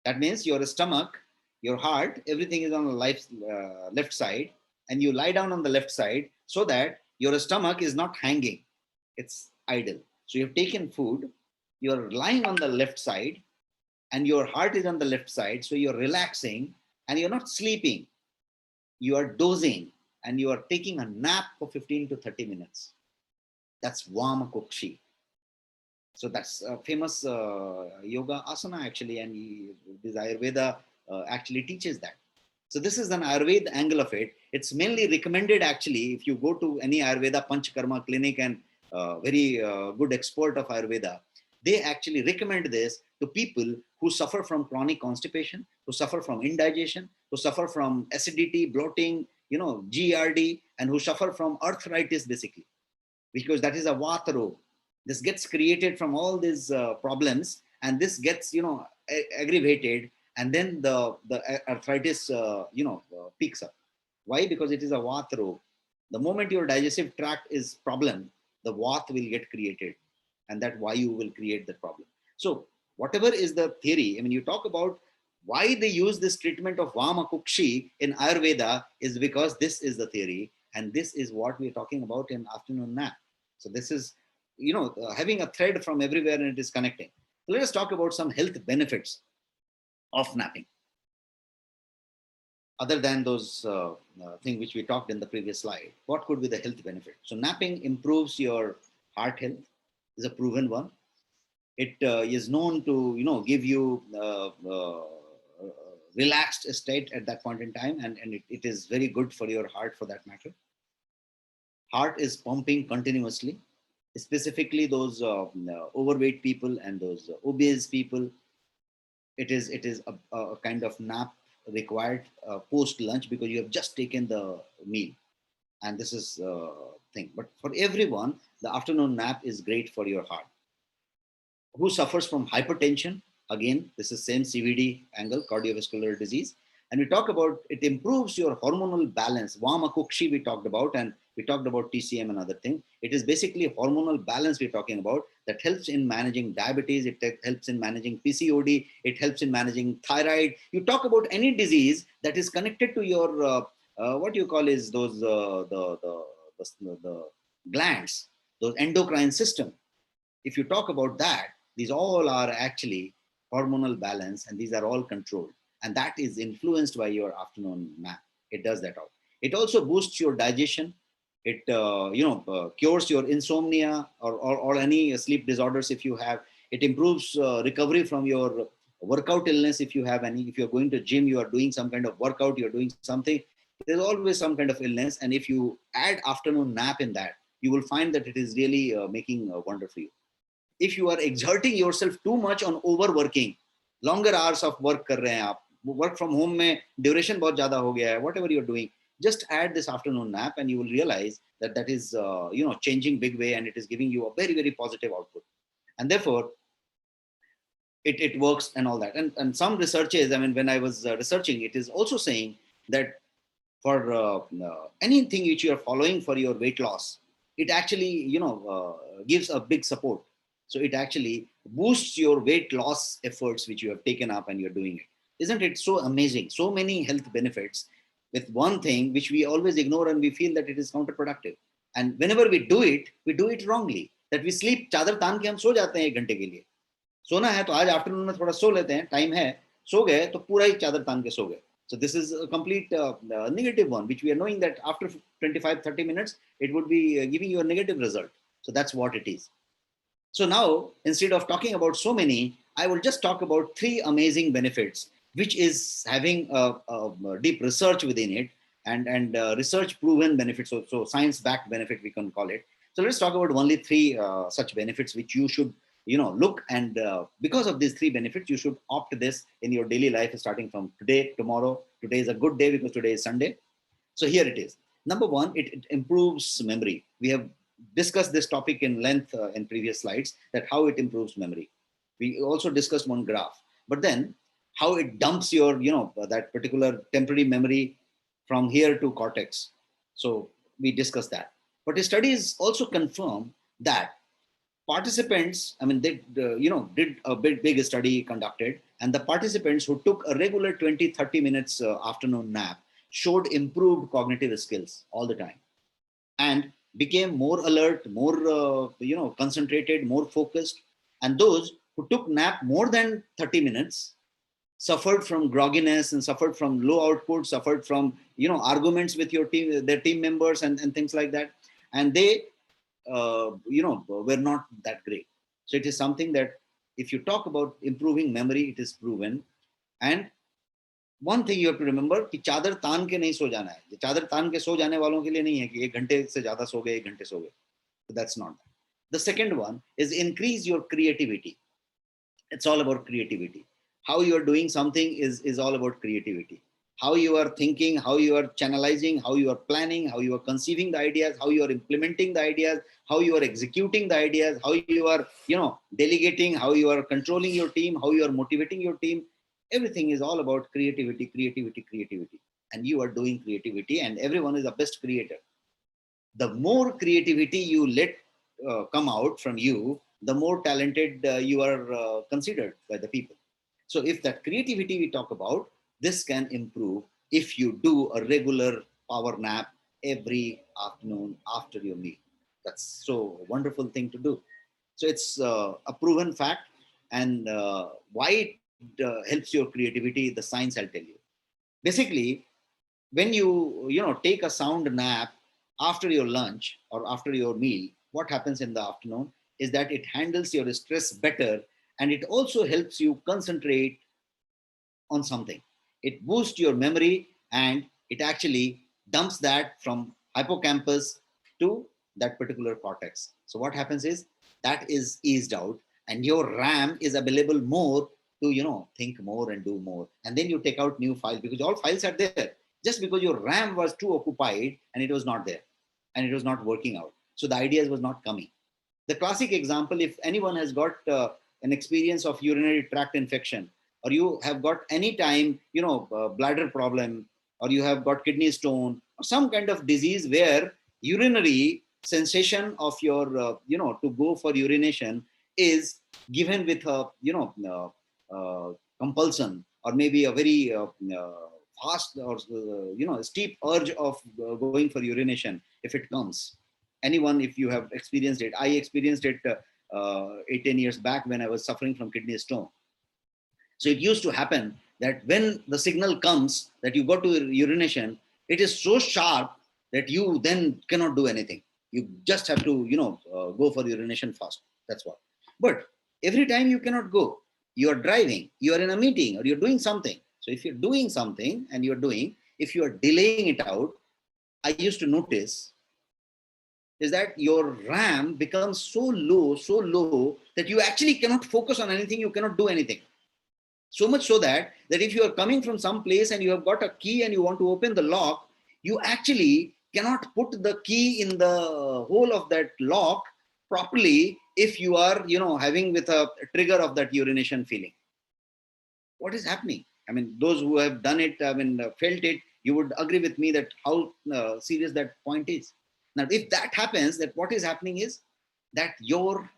That means your stomach, your heart, everything is on the left side, and you lie down on the left side so that your stomach is not hanging. It's idle. So you've taken food, you're lying on the left side, and your heart is on the left side. So you're relaxing and you're not sleeping. You are dozing and you are taking a nap for 15 to 30 minutes. That's Vamakukshi. So that's a famous yoga asana actually, and this Ayurveda actually teaches that. So this is an Ayurveda angle of it. It's mainly recommended actually if you go to any Ayurveda Panchakarma clinic and very good expert of Ayurveda, they actually recommend this to people who suffer from chronic constipation, who suffer from indigestion, who suffer from acidity, bloating, GERD, and who suffer from arthritis basically, because that is a vata roga. This gets created from all these problems, and this gets aggravated, and then the arthritis peaks up. Why? Because it is a vata roga. The moment your digestive tract is problem, the vata will get created, and that vayu will create the problem. So whatever is the theory, I mean, you talk about why they use this treatment of Vamakukshi in Ayurveda is because this is the theory, and this is what we're talking about in afternoon nap. So this is, having a thread from everywhere and it is connecting. So let us talk about some health benefits of napping. Other than those things which we talked in the previous slide, what could be the health benefit? So napping improves your heart health, is a proven one. It is known to, give you relaxed state at that point in time, and it is very good for your heart for that matter. Heart is pumping continuously, specifically those overweight people and those obese people. It is a kind of nap required post lunch, because you have just taken the meal, and this is thing. But for everyone, the afternoon nap is great for your heart. Who suffers from hypertension? Again, this is same CVD angle, cardiovascular disease. And we talk about it improves your hormonal balance. Vamakukshi we talked about, and we talked about TCM and other thing. It is basically hormonal balance we're talking about that helps in managing diabetes. It helps in managing PCOD. It helps in managing thyroid. You talk about any disease that is connected to your what you call is those the glands, those endocrine system. If you talk about that, these all are actually hormonal balance, and these are all controlled, and that is influenced by your afternoon nap. It does that all. It also boosts your digestion. It cures your insomnia or any sleep disorders if you have. It improves recovery from your workout illness if you have any. If you're going to gym, you are doing some kind of workout, you're doing something, there's always some kind of illness, and if you add afternoon nap in that, you will find that it is really making a wonder for you. If you are exerting yourself too much on overworking, longer hours of work कर रहे हैं आप, work from home में duration बहुत ज़्यादा हो गया है, whatever you're doing, just add this afternoon nap and you will realize that that is changing big way, and it is giving you a very, very positive output. And therefore it works and all that. And some researches, I mean, when I was researching, it is also saying that for anything which you are following for your weight loss, it actually gives a big support. So it actually boosts your weight loss efforts which you have taken up and you're doing it. Isn't it so amazing? So many health benefits with one thing which we always ignore, and we feel that it is counterproductive. And whenever we do it wrongly. That we sleep, चादर तान के हम सो जाते हैं 1 घंटे के लिए. सोना है तो आज आफ्टरनून में थोड़ा सो लेते हैं, टाइम है, सो गए तो पूरा ही चादर तान के सो गए. So this is a complete negative one, which we are knowing that after 25-30 minutes, it would be giving you a negative result. So that's what it is. So now, instead of talking about so many, I will just talk about 3 amazing benefits, which is having a deep research within it, and research proven benefits, so science backed benefit we can call it. So let's talk about only 3 such benefits which you should look, and because of these 3 benefits, you should opt this in your daily life starting from today, tomorrow. Today is a good day because today is Sunday. So here it is. Number 1, it improves memory. We have discussed this topic in length in previous slides, that how it improves memory. We also discussed one graph, but then how it dumps your, that particular temporary memory from here to cortex. So we discussed that. But the studies also confirm that participants, I mean, they did a big study conducted, and the participants who took a regular 20-30 minutes afternoon nap showed improved cognitive skills all the time, and became more alert, more concentrated, more focused. And those who took nap more than 30 minutes suffered from grogginess and suffered from low output, suffered from, arguments with your team, their team members, and things like that. And they, were not that great. So it is something that if you talk about improving memory, it is proven. And one thing you have to remember कि चादर तान के नहीं सो जाना है. चादर तान के सो जाने वालों के लिए नहीं है कि 1 घंटे से ज्यादा सो गए, 1 घंटे सो गए. So that's not that. The second one is increase your creativity. It's all about creativity. How you are doing something is all about creativity. How you are thinking, how you are channelizing, how you are planning, how you are conceiving the ideas, how you are implementing the ideas, how you are executing the ideas, how you are, delegating, how you are controlling your team, how you are motivating your team. Everything is all about creativity, creativity, creativity. And you are doing creativity, and everyone is the best creator. The more creativity you let come out from you, the more talented you are considered by the people. So if that creativity we talk about, this can improve if you do a regular power nap every afternoon after your meal. That's so wonderful thing to do. So it's a proven fact. And why it helps your creativity, the science I'll tell you. Basically, when you take a sound nap after your lunch or after your meal, what happens in the afternoon is that it handles your stress better, and it also helps you concentrate on something. It boosts your memory, and it actually dumps that from hippocampus to that particular cortex. So what happens is that is eased out, and your RAM is available more to think more and do more. And then you take out new files because all files are there. Just because your RAM was too occupied and it was not there, and it was not working out. So the ideas was not coming. The classic example, if anyone has got an experience of urinary tract infection, or you have got any time, bladder problem, or you have got kidney stone, or some kind of disease where urinary sensation of your, to go for urination is given with a, compulsion, or maybe a very fast or, steep urge of going for urination. If it comes, anyone, if you have experienced it, I experienced it 8-10 years back when I was suffering from kidney stone. So it used to happen that when the signal comes that you go to urination, it is so sharp that you then cannot do anything. You just have to, go for urination fast. That's what. But every time you cannot go, you are driving, you are in a meeting, or you're doing something. So if you're doing something and if you are delaying it out, I used to notice is that your RAM becomes so low that you actually cannot focus on anything. You cannot do anything. So much so that if you are coming from some place and you have got a key and you want to open the lock, you actually cannot put the key in the hole of that lock properly if you are, having with a trigger of that urination feeling. What is happening? I mean, those who have done it, felt it, you would agree with me that how serious that point is. Now, if that happens, that what is happening is that your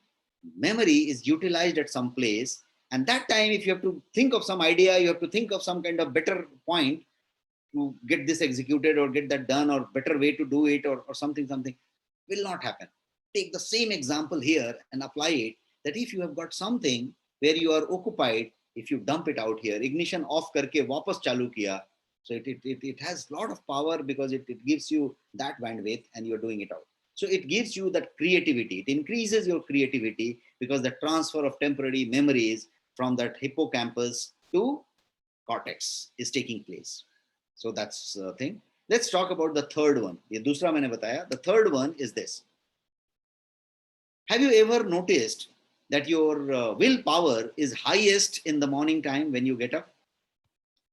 memory is utilized at some place. And that time, if you have to think of some idea, you have to think of some kind of better point to get this executed or get that done, or better way to do it, or something will not happen. Take the same example here and apply it, that if you have got something where you are occupied, if you dump it out here, ignition off karke wapas chalu kiya, so it has a lot of power because it gives you that bandwidth and you're doing it out. So it gives you that creativity. It increases your creativity because the transfer of temporary memories from that hippocampus to cortex is taking place. So that's the thing. Let's talk about the third one. Ye dusra maine bataya. The third one is this. Have you ever noticed that your willpower is highest in the morning time when you get up?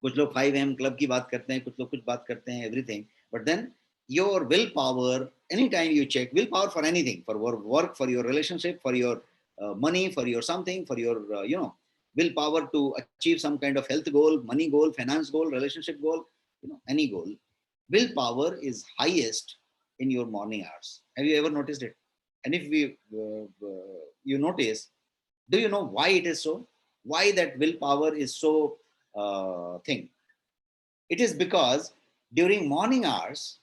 कुछ लोग 5 AM club की बात करते हैं, कुछ लोग कुछ बात करते हैं, everything. But then your willpower, anytime you check, willpower for anything, for work, for your relationship, for your money, for your something, for your, willpower to achieve some kind of health goal, money goal, finance goal, relationship goal, any goal. Willpower is highest in your morning hours. Have you ever noticed it? And if you notice, do you know why it is so? Why that willpower is so thing? It is because during morning hours,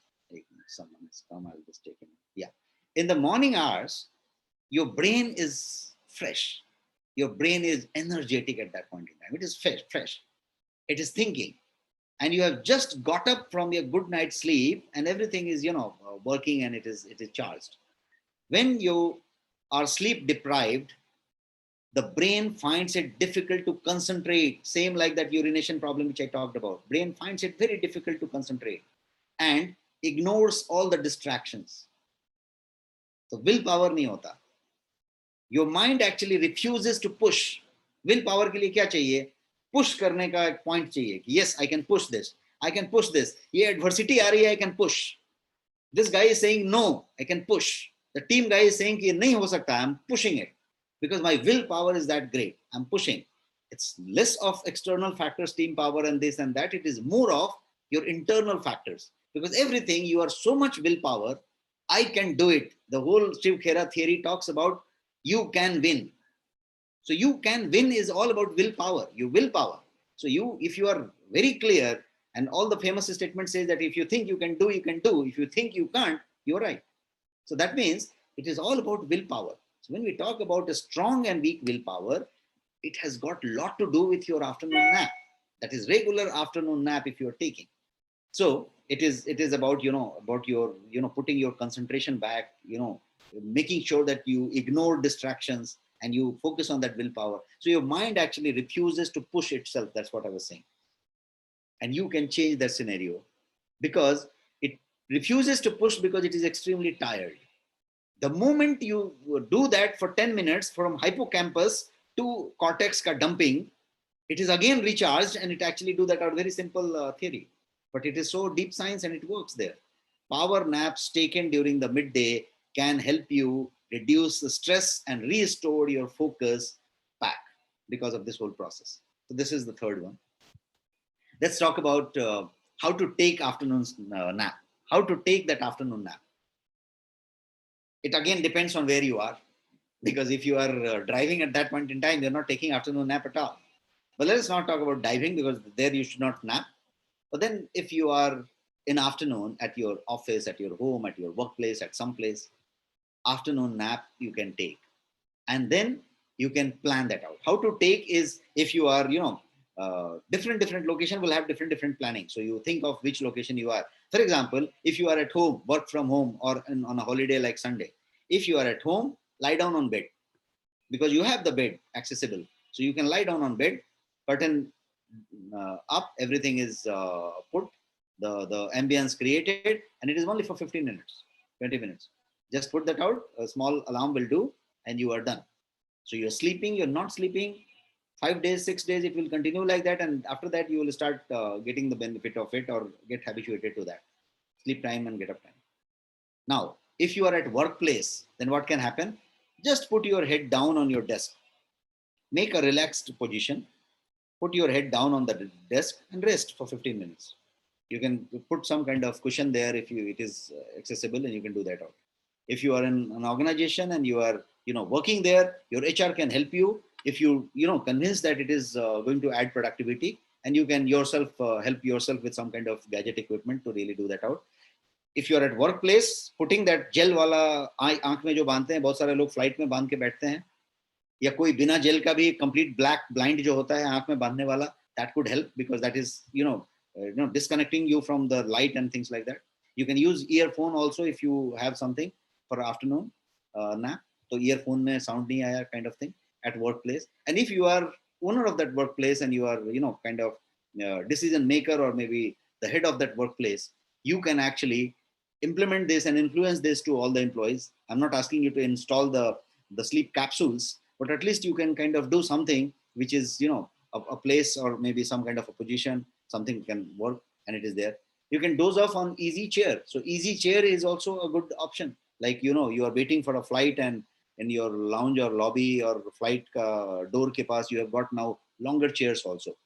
someone has come, I'll just take him. Yeah. In the morning hours, your brain is fresh. Your brain is energetic at that point in time. It is fresh. It is thinking. And you have just got up from your good night's sleep and everything is, working and it is charged. When you are sleep deprived, the brain finds it difficult to concentrate, same like that urination problem which I talked about. Brain finds it very difficult to concentrate and ignores all the distractions. So willpower nahi hota. Your mind actually refuses to push. Willpower ke liye kya chahiye? Push karne ka ek point chahiye ki yes, I can push this, I can push this. Ye adversity aa rahi hai, I can push. This guy is saying no, I can push. The team guy is saying ki nahi ho sakta, I'm pushing it because my willpower is that great, I'm pushing. It's less of external factors, team power and this and that. It is more of your internal factors, because everything you are so much willpower, I can do it. The whole Shiv Khera theory talks about you can win. So you can win is all about willpower, your willpower. So if you are very clear, and all the famous statement says that if you think you can do, you can do. If you think you can't, you're right. So that means it is all about willpower. So when we talk about a strong and weak willpower, it has got a lot to do with your afternoon nap. That is regular afternoon nap if you're taking. So it is about, about your, putting your concentration back, making sure that you ignore distractions and you focus on that willpower. So your mind actually refuses to push itself. That's what I was saying. And you can change that scenario because it refuses to push because it is extremely tired. The moment you do that for 10 minutes from hippocampus to cortex ka dumping, it is again recharged, and it actually do that out very simple theory. But it is so deep science and it works there. Power naps taken during the midday can help you reduce the stress and restore your focus back because of this whole process. So this is the third one. Let's talk about how to take afternoon nap. How to take that afternoon nap. It again depends on where you are, because if you are driving at that point in time, you're not taking afternoon nap at all. But let us not talk about diving, because there you should not nap. But then if you are in afternoon at your office, at your home, at your workplace, at some place, afternoon nap you can take. And then you can plan that out. How to take is, if you are, different location will have different planning. So you think of which location you are. For example, if you are at home, work from home, or on a holiday like Sunday, if you are at home, lie down on bed, because you have the bed accessible. So you can lie down on bed, curtain up, everything is put, the ambience created, and it is only for 15 minutes, 20 minutes. Just put that out, a small alarm will do, and you are done. So you're sleeping, you're not sleeping, 5 days, 6 days, it will continue like that. And after that, you will start getting the benefit of it, or get habituated to that. Sleep time and get up time. Now, if you are at workplace, then what can happen? Just put your head down on your desk. Make a relaxed position. Put your head down on the desk and rest for 15 minutes. You can put some kind of cushion there if it is accessible, and you can do that out. If you are in an organization and you are, working there, your HR can help you. If you, convince that it is going to add productivity, and you can yourself help yourself with some kind of gadget equipment to really do that out. If you are at workplace, putting that gel wala आंख में जो बांधते हैं, बहुत सारे लोग flight में बांध के बैठते हैं, या कोई बिना जेल का भी complete black blind जो होता है आंख में बांधने वाला, that could help, because that is disconnecting you from the light and things like that. You can use earphone also if you have something for afternoon nap. So earphone में sound नहीं आया kind of thing at workplace. And if you are owner of that workplace and you are kind of decision maker, or maybe the head of that workplace, you can actually implement this and influence this to all the employees. I'm not asking you to install the sleep capsules, but at least you can kind of do something which is a place, or maybe some kind of a position, something can work, and it is there. You can doze off on easy chair. So easy chair is also a good option. Like you are waiting for a flight, and in your lounge or lobby or flight door के पास, you have got now longer chairs also.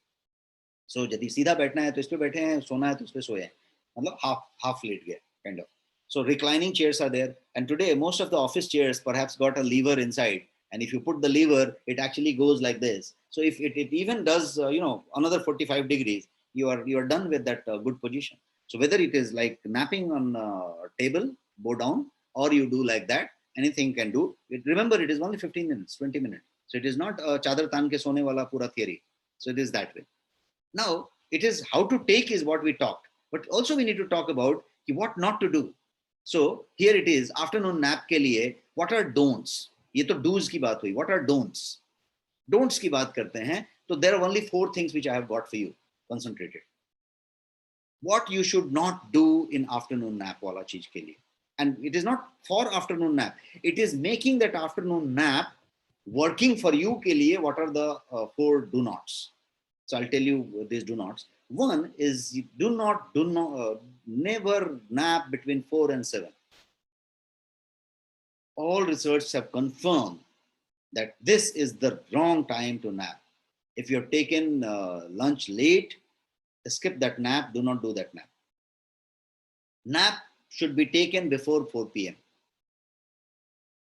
So यदि सीधा बैठना है तो इस पे बैठे हैं, सोना है तो इस पे सोए हैं, मतलब half लेट गए kind of. So reclining chairs are there, and today most of the office chairs perhaps got a lever inside, and if you put the lever, it actually goes like this. So if it even does another 45 degrees, you are done with that good position. So whether it is like napping on a table, bow down, or you do like that, anything can do. Remember, it is only 15 minutes, 20 minutes. So it is not a chadar tan ke sone wala pura theory. So it is that way. Now, it is how to take is what we talked, but also we need to talk about what not to do. So here it is, afternoon nap के लिए what are don'ts. ये तो do's की बात हुई. What are don'ts? Don'ts की बात करते हैं. So there are only 4 things which I have got for you. Concentrated. What you should not do in afternoon nap वाला चीज के लिए. And it is not for afternoon nap. It is making that afternoon nap working for you के लिए. What are the 4 do nots? So I'll tell you these do nots. One is do not, never nap between 4 and 7. All research have confirmed that this is the wrong time to nap. If you've taken lunch late, skip that nap. Do not do that nap. Nap should be taken before 4 p.m.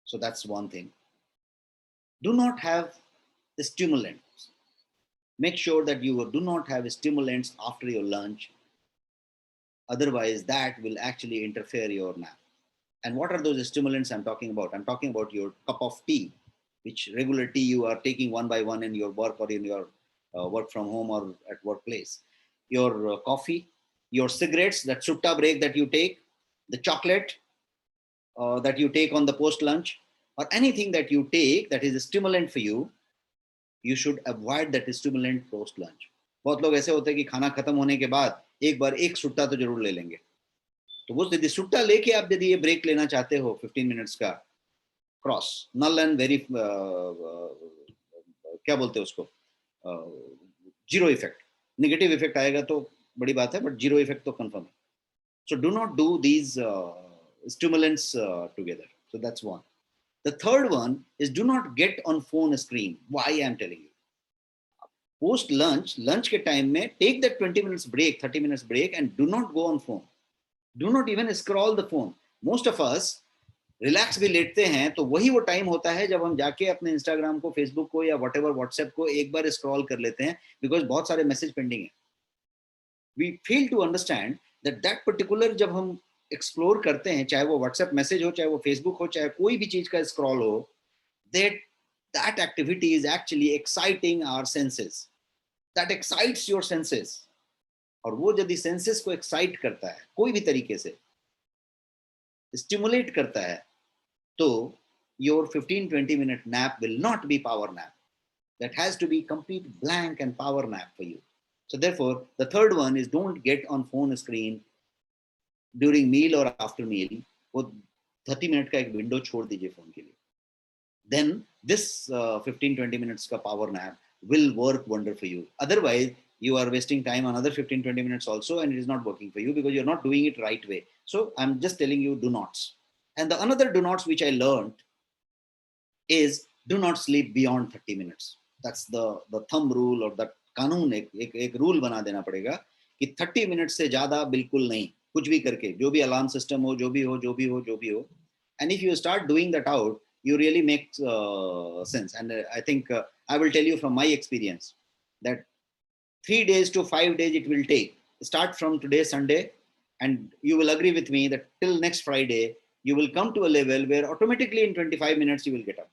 So that's one thing. Do not have stimulants. Make sure that you do not have stimulants after your lunch. Otherwise, that will actually interfere your nap. And what are those stimulants I'm talking about? I'm talking about your cup of tea, which regular tea you are taking one by one in your work or in your work from home or at workplace. Your coffee, your cigarettes, that sutta break that you take, the chocolate that you take on the post lunch, or anything that you take that is a stimulant for you, you should avoid that stimulant post lunch. बहुत लोग ऐसे होते हैं कि खाना खत्म होने के बाद एक बार एक सुट्टा तो जरूर ले लेंगे. तो वो यदि सुट्टा लेके आप यदि ये ब्रेक लेना चाहते हो 15 मिनट्स का, क्रॉस नल एंड वेरी क्या बोलते हैं उसको, जीरो इफेक्ट. नेगेटिव इफेक्ट आएगा तो बड़ी बात है, बट जीरो इफेक्ट तो कंफर्म है. So do not do these stimulants together. So that's one. The third one is do not get on phone screen. Why I am telling you. Post lunch के time में take that 20 minutes break, 30 minutes break and do not go on phone. Do not even scroll the phone. Most of us relax भी लेटते हैं तो वही वो time होता है जब हम जाके अपने इंस्टाग्राम को, फेसबुक को या व्हाटएवर व्हाट्सएप को एक बार स्क्रॉल कर लेते हैं, बिकॉज बहुत सारे मैसेज पेंडिंग है. We feel to understand that particular जब हम एक्सप्लोर करते हैं, चाहे वो व्हाट्सएप मैसेज हो, चाहे वो फेसबुक हो, चाहे कोई भी चीज का स्क्रॉल हो, that activity is actually exciting our senses. That excites your senses. और वो यदि सेंसेस को एक्साइट करता है, कोई भी तरीके से स्टिमुलेट करता है, तो your 15-20 minute nap will not be power nap. That has to be complete blank and power nap for you. So therefore, the third one is don't get on phone screen during meal or after meal. वो 30 minute का एक window छोड़ दीजिए phone के लिए. Then this 15-20 minutes का power nap will work wonder for you. Otherwise, you are wasting time another 15-20 minutes also, and it is not working for you because you're not doing it right way. So I'm just telling you do nots. And the another do nots which I learned is do not sleep beyond 30 minutes. That's the thumb rule or the कानून एक rule बना देना पड़ेगा कि 30 minute से ज्यादा बिल्कुल नहीं, कुछ भी करके, जो भी अलार्म सिस्टम हो, जो भी हो. And if you start doing that out, you really make sense. And I think I will tell you from my experience that 3 days to 5 days it will take. Start from today, Sunday, and you will agree with me that till next Friday, you will come to a level where automatically in 25 minutes you will get up.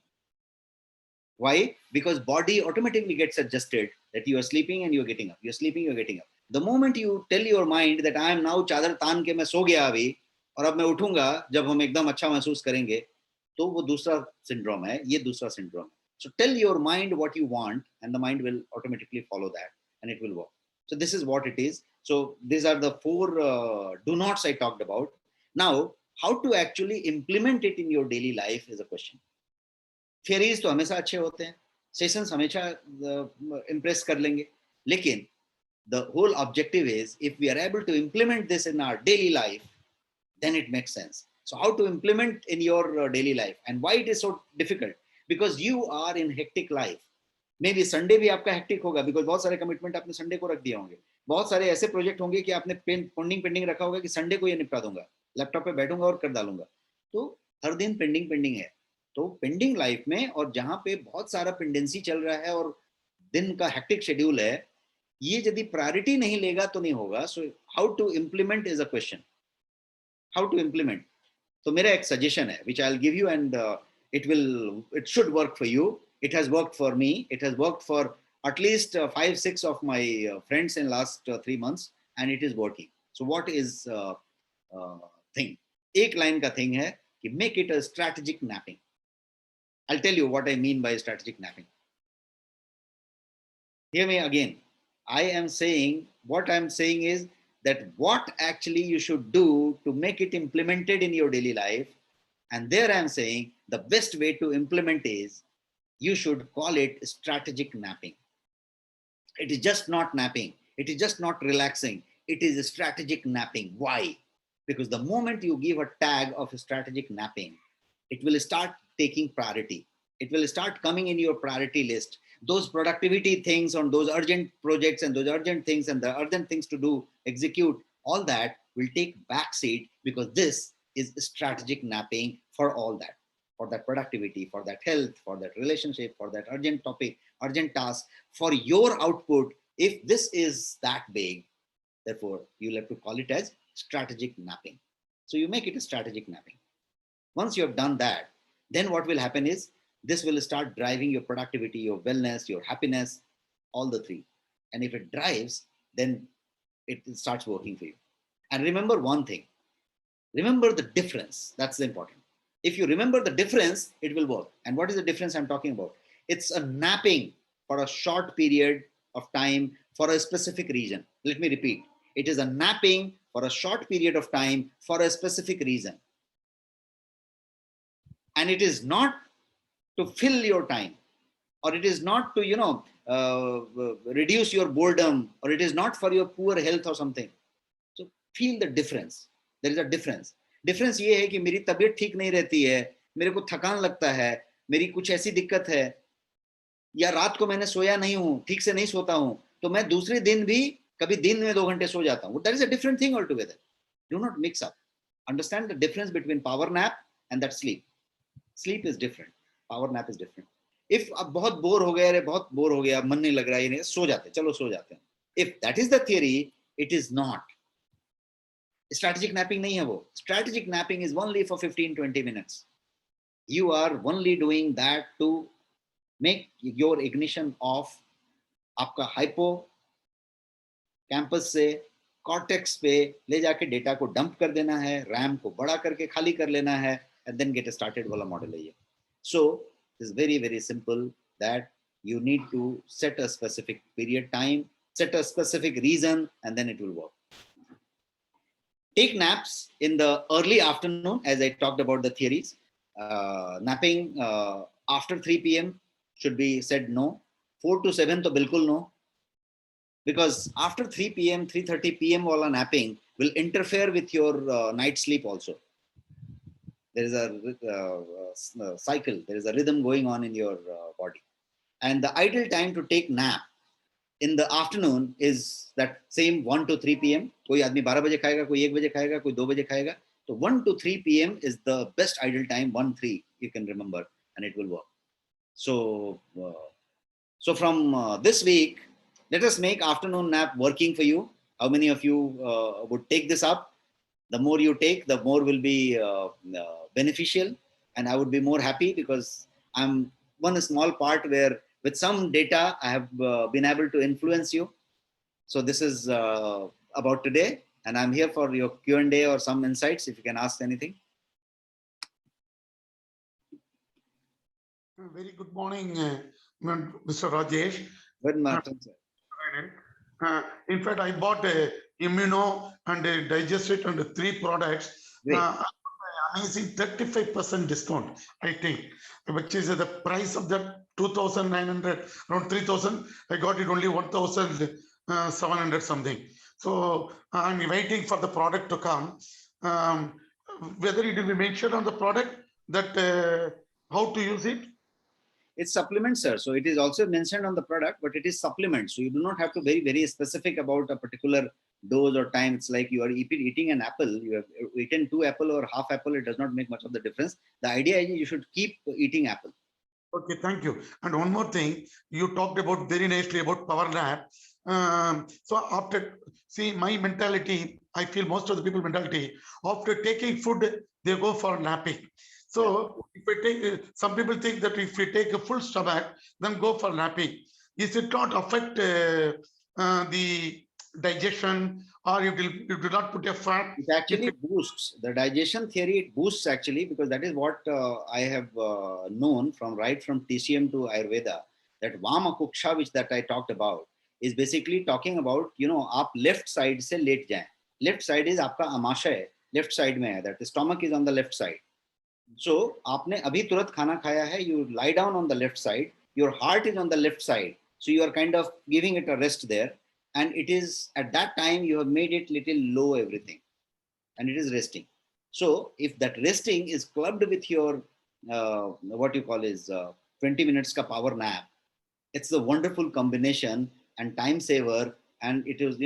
Why? Because body automatically gets adjusted that you are sleeping and you're getting up. You're sleeping, you're getting up. The moment you tell your mind that I am now चादर तान के मैं सो गया अभी और अब मैं उठूंगा जब हम एकदम अच्छा महसूस करेंगे, तो वो दूसरा syndrome है, ये दूसरा syndrome है. So tell your mind what you want and the mind will automatically follow that and it will work. So this is what it is. So these are the 4 do nots I talked about. Now, how to actually implement it in your daily life is a question. Theories तो हमेशा अच्छे होते हैं, sessions हमेशा impress कर लेंगे, लेकिन the whole objective is if we are able to implement this in our daily life, then it makes sense. So how to implement in your daily life and why it is so difficult? Because you are in hectic life. Maybe Sunday भी आपका hectic होगा because बहुत सारे commitment आपने Sunday को रख दिए होंगे, बहुत सारे ऐसे project होंगे कि आपने pending रखा होगा कि Sunday को ये निपटा दूंगा, लैपटॉप पे बैठूंगा और कर डालूंगा, तो हर दिन pending है. तो पेंडिंग लाइफ में और जहां पे बहुत सारा पेंडेंसी चल रहा है और दिन का हेक्टिक शेड्यूल है, ये यदि प्रायोरिटी नहीं लेगा तो नहीं होगा. So how to implement is a question. How to implement, तो मेरा एक सजेशन है which I'll give you and it should work for you. It has worked for me. It has worked for at least 5, 6 of my friends in last 3 months, and it is working. So what is thing? एक line का thing है कि make it a strategic napping. I'll tell you what I mean by strategic napping. Hear me again. What I'm saying is that what actually you should do to make it implemented in your daily life. And there I'm saying the best way to implement is you should call it strategic napping. It is just not napping. It is just not relaxing. It is a strategic napping. Why? Because the moment you give a tag of a strategic napping, it will start taking priority. It will start coming in your priority list. Those productivity things on those urgent projects and those urgent things and the urgent things to do, execute, all that will take backseat because this is strategic napping for all that, for that productivity, for that health, for that relationship, for that urgent topic, urgent task, for your output. If this is that big, therefore you'll have to call it as strategic napping. So you make it a strategic napping. Once you have done that, then what will happen is this will start driving your productivity, your wellness, your happiness, all the three. And if it drives, then it starts working for you. And remember one thing, remember the difference. That's important. If you remember the difference, it will work. And what is the difference I'm talking about? It's a napping for a short period of time for a specific reason. Let me repeat. It is a napping for a short period of time for a specific reason. And it is not to fill your time, or it is not to, reduce your boredom, or it is not for your poor health or something. So feel the difference. There is a difference. Difference ये है कि मेरी तबीयत ठीक नहीं रहती है, मेरे को थकान लगता है, मेरी कुछ ऐसी दिक्कत है, या रात को मैंने सोया नहीं हूँ, ठीक से नहीं सोता हूँ, तो मैं दूसरे दिन भी कभी दिन में 2 घंटे सो जाता हूँ. That is a different thing altogether. Do not mix up. Understand the difference between power nap and that sleep. Sleep is different. Power nap is different. If अब बहुत बोर हो गया, अरे बहुत बोर हो गया, मन नहीं लग रहा है, सो जाते, चलो सो जाते हैं. If that is the theory, it is not. Strategic napping नहीं है वो. Strategic napping is only for 15-20 minutes. You are only doing that to make your ignition off. आपका hippocampus से cortex पे ले जाके डेटा को डंप कर देना है, रैम को बड़ा करके खाली कर लेना है, and then get started वाला मॉडल है ये. So it's very, very simple that you need to set a specific period time, set a specific reason, and then it will work. Take naps in the early afternoon, as I talked about the theories. Napping after 3 p.m. should be said no. 4 to 7 to bilkul no. Because after 3 p.m., 3:30 p.m. wala napping will interfere with your night sleep also. There is a cycle, there is a rhythm going on in your body. And the ideal time to take nap in the afternoon is that same 1 to 3 p.m. कोई आदमी 12 बजे खाएगा, कोई 1 बजे खाएगा, कोई 2 बजे खाएगा. So 1 to 3 p.m. is the best ideal time. 1-3 you can remember, and it will work. So from this week, let us make afternoon nap working for you. How many of you would take this up? The more you take, the more will be beneficial, and I would be more happy because I'm one small part where with some data I have been able to influence you. So this is about today, and I'm here for your Q&A or some insights if you can ask anything. Very good morning, Mr. Rajesh. Good morning, sir. In fact, I bought a immuno and a digestate and 3 products. Amazing 35% discount, I think, which is the price of that 2,900, around 3,000. I got it only 1,700 something. So I'm waiting for the product to come. Whether it will be mentioned on the product that how to use it. It's supplement, sir. So it is also mentioned on the product, but it is supplement. So you do not have to be very specific about a particular dose or time. It's like you are eating an apple. You have eaten 2 apples or half apple. It does not make much of the difference. The idea is you should keep eating apple. Okay, thank you. And one more thing, you talked about very nicely about power nap. So after, see, my mentality, I feel most of the people mentality, after taking food, they go for napping. So if we take, some people think that if we take a full stomach, then go for napping. is it not affect the digestion, or you do not put a fat? It actually boosts the digestion theory. It boosts actually, because that is what I have known from right from TCM to Ayurveda, that Vama Kuksha, which that I talked about, is basically talking about, आप left side से late जाएं. Left side is आपका आमाशय left side में है, that the stomach is on the left side. So आपने अभी तुरंत खाना खाया है, you lie down on the left side, your heart is on the left side, so you are kind of giving it a rest there, and it is at that time you have made it little low everything, and it is resting. So if that resting is clubbed with your what you call is 20 minutes ka power nap, it's a wonderful combination and time saver, and it is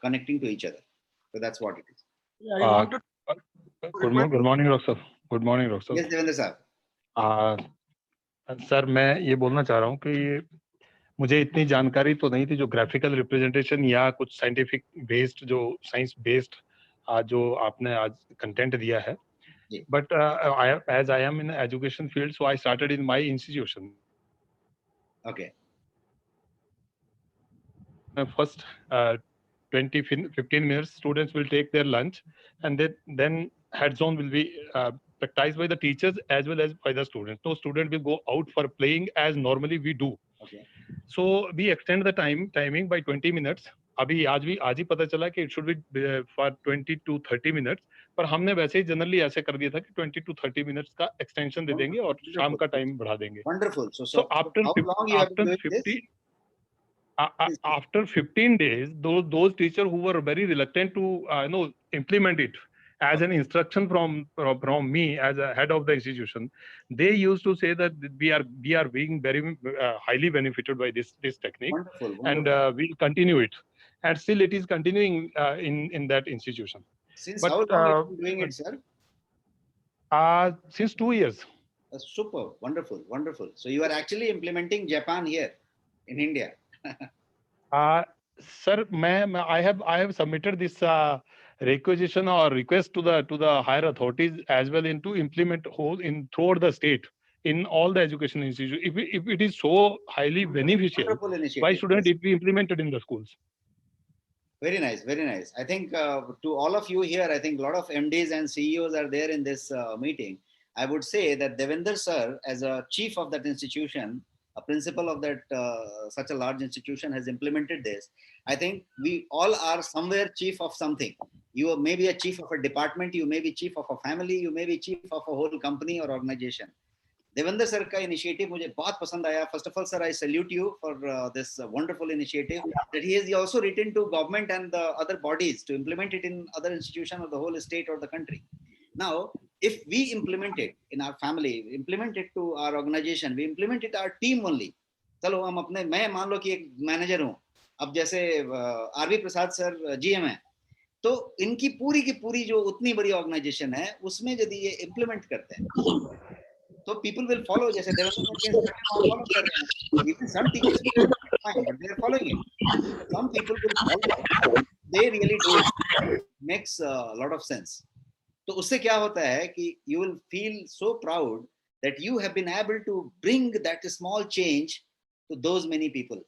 connecting to each other. So that's what it is. Yeah, I wanted good morning, Doctor. Good morning, Doctor. Yes, Devendra sir. Sir मैं ये बोलना चाह रहा हूँ कि मुझे इतनी जानकारी तो नहीं थी जो ग्राफिकल रिप्रेजेंटेशन या कुछ साइंटिफिक बेस्ड, जो साइंस बेस्ड जो आपने आज कंटेंट दिया है. But as I am in education field, so I started in my institution. Okay. First 15 minutes students will take their lunch, and then heads on will be practiced by the teachers as well as by the students. No student will go out for playing as normally we do. Okay. So we extend the timing by 20 minutes. अभी आज ही पता चला कि it should be for 20 to 30 minutes, पर हमने वैसे ही generally ऐसे कर दिया था कि 20 to 30 minutes का एक्सटेंशन दे देंगे और शाम का टाइम बढ़ा देंगे. Wonderful. So after how long you have been doing 50 this? After 15 days, those teachers who were very reluctant to implement it as an instruction from me as a head of the institution, they used to say that we are being very highly benefited by this technique. Wonderful. And we'll continue it, and still it is continuing in that institution. Since how long have you been doing it, sir? Since 2 years. Super. Wonderful. So you are actually implementing Japan here in India. Sir, I have submitted this requisition or request to the higher authorities as well to implement throughout the state in all the education institutions. If it is so highly beneficial, why shouldn't it be implemented in the schools? Very nice. I think to all of you here, I think a lot of MDs and CEOs are there in this meeting. I would say that Devendra sir, as a chief of that institution, a principal of that such a large institution, has implemented this. I think we all are somewhere chief of something. You may be a chief of a department, you may be chief of a family, you may be chief of a whole company or organization. Devendra sir ka initiative mujhe bahut pasand aaya. First of all, sir, I salute you for this wonderful initiative that he has also written to government and the other bodies to implement it in other institutions of the whole state or the country. Now, if we implement it in our family, implement it to our organization, we implement it our team only. चलो हम अपने, मैं मान लो कि एक manager हूँ, अब जैसे आरवी प्रसाद सर जीएम है, तो इनकी पूरी की पूरी जो उतनी बड़ी ऑर्गेनाइजेशन है उसमें यदि ये इम्प्लीमेंट करते हैं तो people will follow. जैसे देवेंद्र फॉलो कर रहे हैं, even some teachers fine, but they are following it. Some people will follow. They really do it. Makes a lot of sense. तो उससे क्या होता है कि you will feel so proud that you have been able to bring that small change to those many people,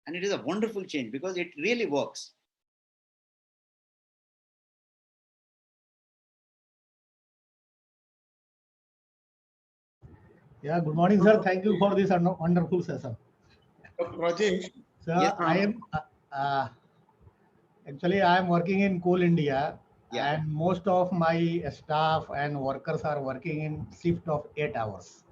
and it is a wonderful change because it really works. Yeah, good morning, sir. Thank you for this wonderful session. Rajesh. Sir, Yes, I am actually I am working in Coal India. Yeah. And most of my staff and workers are working in shift of 8 hours.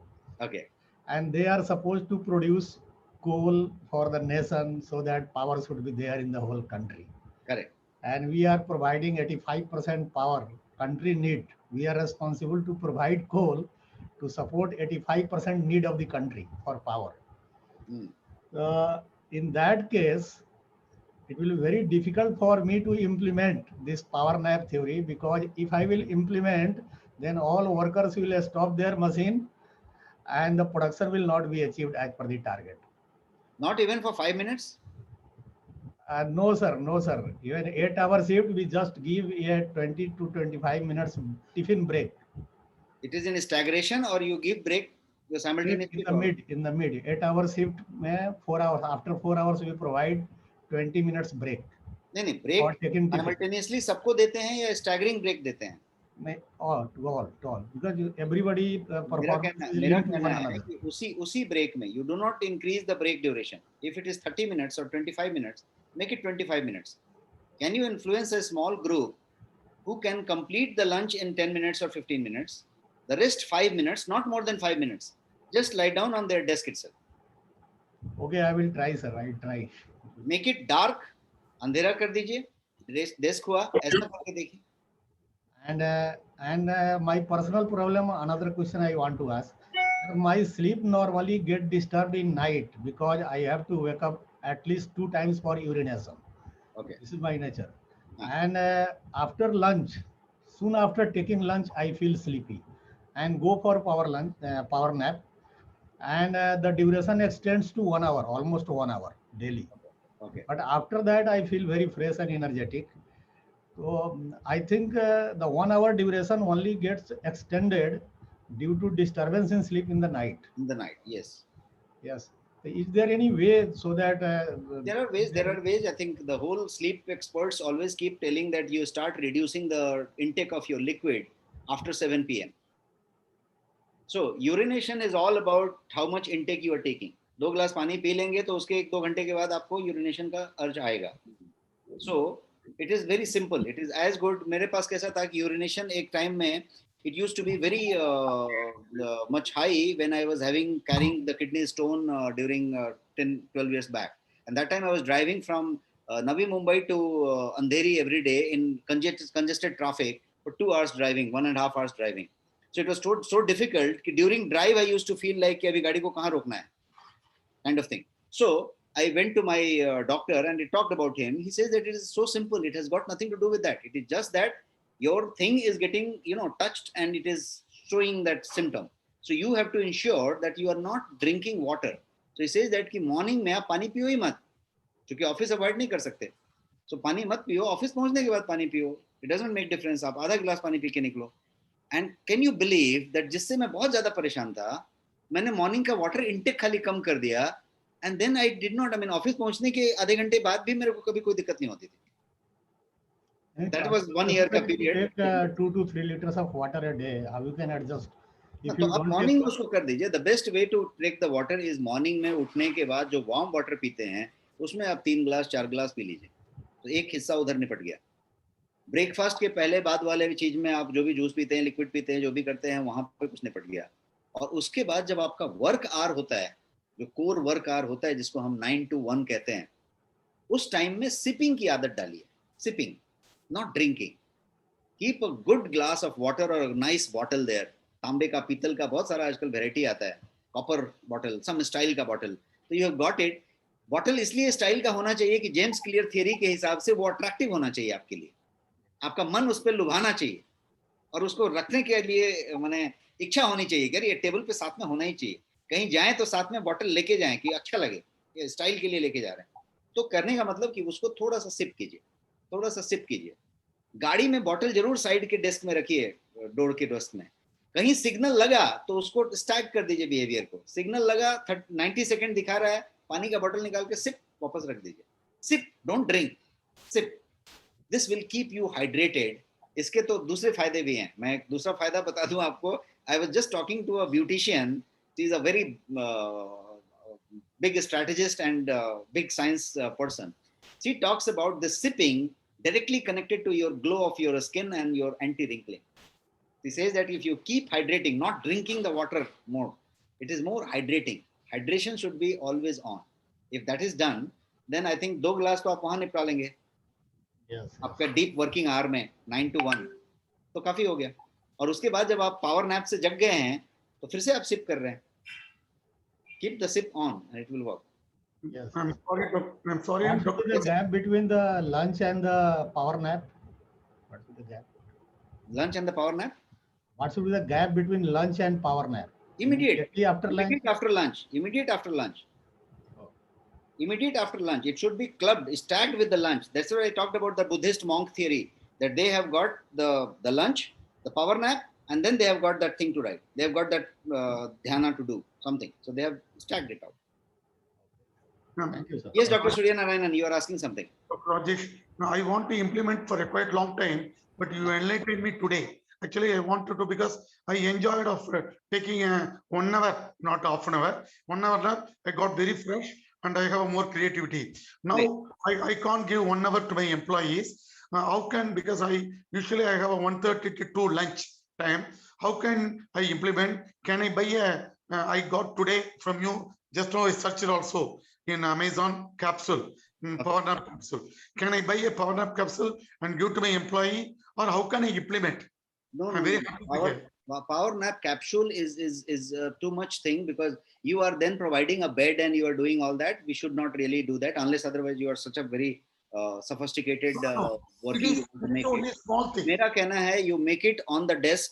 Okay. And they are supposed to produce coal for the nation so that power should be there in the whole country. Correct. And we are providing 85% power country need. We are responsible to provide coal to support 85% need of the country for power. In that case, it will be very difficult for me to implement this power nap theory, because if I will implement, then all workers will stop their machine and the production will not be achieved as per the target. Not even for 5 minutes? No, sir. Even 8-hour shift, we just give a 20 to 25 minutes tiffin break. It is in stagnation or you give break? You're Shift simultaneously in the mid 8 hour shift में 4 hours, after 4 hours we provide 20 minutes break नहीं or break taking tiffin. Simultaneously सबको देते हैं या staggering break देते हैं? all because everybody performance is मेरा linked to कहना one है another. कि उसी ब्रेक में you do not increase the break duration. If it is 30 minutes or 25 minutes, make it 25 minutes. Can you influence a small group who can complete the lunch in 10 minutes or 15 minutes? The rest 5 minutes, not more than 5 minutes. Just lie down on their desk itself. Okay, I will try, sir. I will try. Make it dark. अंधेरा कर दीजिए, desk हुआ, ऐसा करके देखिए. And my personal problem, another question I want to ask. My sleep normally get disturbed in night because I have to wake up at least 2 times for urination. Okay. This is my nature. Ah. And after lunch, soon after taking lunch, I feel sleepy and go for power nap. And the duration extends to 1 hour, almost 1 hour daily. Okay. But after that, I feel very fresh and energetic. So I think the 1 hour duration only gets extended due to disturbance in sleep in the night. In the night, yes. Yes. Is there any way so that There are ways. I think the whole sleep experts always keep telling that you start reducing the intake of your liquid after 7 p.m. So urination is all about how much intake you are taking. 2 गिलास पानी P लेंगे तो उसके 1-2 घंटे के बाद आपको urination का अर्ज आएगा. So it is very simple. It is as good. मेरे पास कैसा था कि urination एक टाइम में it used to be very much high when I was carrying the kidney stone during 10-12 years back. And that time I was driving from Navi Mumbai to Andheri every day in congested traffic for 2 hours driving, 1.5 hours driving. So it was so difficult कि during drive I used to feel like कि अभी गाड़ी को कहाँ रोकना है, kind of thing. So I went to my doctor and I talked about him. He says that it is so simple. It has got nothing to do with that. It is just that your thing is getting, touched and it is showing that symptom. So you have to ensure that you are not drinking water. So he says that कि morning में आप पानी पियो ही मत, क्योंकि office avoid नहीं कर सकते. So पानी मत पियो, ऑफिस पहुंचने के बाद पानी पियो. It doesn't make difference. आप आधा गिलास पानी पी के निकलो. And can you believe that जिससे मैं बहुत ज्यादा परेशान था, मैंने मॉर्निंग का वाटर इनटेक खाली कम कर दिया. And then I did not, office पहुंचने के आधे घंटे बाद भी मेरे को कभी कोई दिक्कत नहीं होती थी. That was 1 year का period. Take 2 to 3 liters of water a day. How you can adjust? तो आप मॉर्निंग में उसको कर दीजिए. The best way to take the water is morning में उठने के बाद जो वार्म वाटर पीते हैं उसमें आप 3 गिलास 4 गिलास पी लीजिए. तो एक हिस्सा उधर निपट गया. ब्रेकफास्ट के पहले बाद वाले चीज में आप जो भी जूस पीते हैं, लिक्विड पीते हैं, जो भी करते हैं, वहां पे कुछ निपट गया. और उसके बाद जब आपका वर्क आवर होता है, जो कोर वर्क आवर होता है जिसको हम 9 to 1 कहते हैं, उस टाइम में सिपिंग की आदत डालिए. Sipping, not drinking. Keep a good glass of water और नाइस बॉटल देयर. तांबे का, पीतल का, बहुत सारा आजकल वेराइटी आता है. कॉपर बॉटल, सम स्टाइल का बॉटल. तो you have got it. Bottle इसलिए स्टाइल का होना चाहिए कि जेम्स क्लियर थियरी के हिसाब से वो अट्रैक्टिव होना चाहिए आपके लिए. आपका मन उस पर लुभाना चाहिए और उसको रखने के लिए माने इच्छा होनी चाहिए कि ये टेबल पे साथ में होना ही चाहिए. कहीं जाएं तो साथ में बॉटल लेके जाएं कि अच्छा लगे, ये स्टाइल के लिए लेके जा रहे हैं. तो करने का मतलब कि उसको थोड़ा सा सिप कीजिए, थोड़ा सा सिप कीजिए. गाड़ी में बॉटल जरूर साइड के डेस्क में रखिए, डोर के डेस्क में. कहीं सिग्नल लगा तो उसको स्टैग कर दीजिए बिहेवियर को. सिग्नल लगा, 90 सेकंड दिखा रहा है, पानी का बॉटल निकाल के सिप वापस रख दीजिए. Sip, don't drink, sip. This will keep you hydrated. इसके तो दूसरे फायदे भी हैं. मैं एक दूसरा फायदा बता दूं आपको. I was just talking to a beautician. She is a very big strategist and big science person. She talks about the sipping directly connected to your glow of your skin and your anti-wrinkling. She says that if you keep hydrating, not drinking the water more, it is more hydrating. Hydration should be always on. If that is done, then I think 2 गिलास तो आप वहां निपटा लेंगे. आपका deep working hour में 9 to 1 तो काफी हो गया. और उसके बाद जब आप पावर नैप से जग गए हैं तो फिर से आप सिप कर रहे हैं. Keep the sip on and it will work. Yes. I'm sorry. What is the gap between the lunch and the power nap? What is the gap? Lunch and the power nap? What should be the gap between lunch and power nap? Immediately after lunch. Immediate after lunch. Immediate after lunch. Oh. Immediate after lunch. It should be clubbed, stacked with the lunch. That's why I talked about the Buddhist monk theory, that they have got the lunch, the power nap, and then they have got that thing to write. They have got that dhyana to do something. So they have stacked it out. Thank you, sir. Yes, Dr. Surya Narayanan, you are asking something. Rajesh, now I want to implement for a quite long time, but you enlightened me today. Actually, I wanted to because I enjoyed of taking a 1 hour, not half an hour. 1 hour nap, I got very fresh and I have more creativity. Now I can't give 1 hour to my employees. How can, because I usually I have a 1:30 to 2 lunch time. How can I implement? Can I buy a? I got today from you just now. I searched also in Amazon capsule, power nap capsule. Can I buy a power nap capsule and give to my employee, or how can I implement? No, I'm very happy to hear. power nap capsule is too much thing, because you are then providing a bed and you are doing all that. We should not really do that unless otherwise you are such a very sophisticated working. It's only small thing. मेरा कहना है you make it on the desk,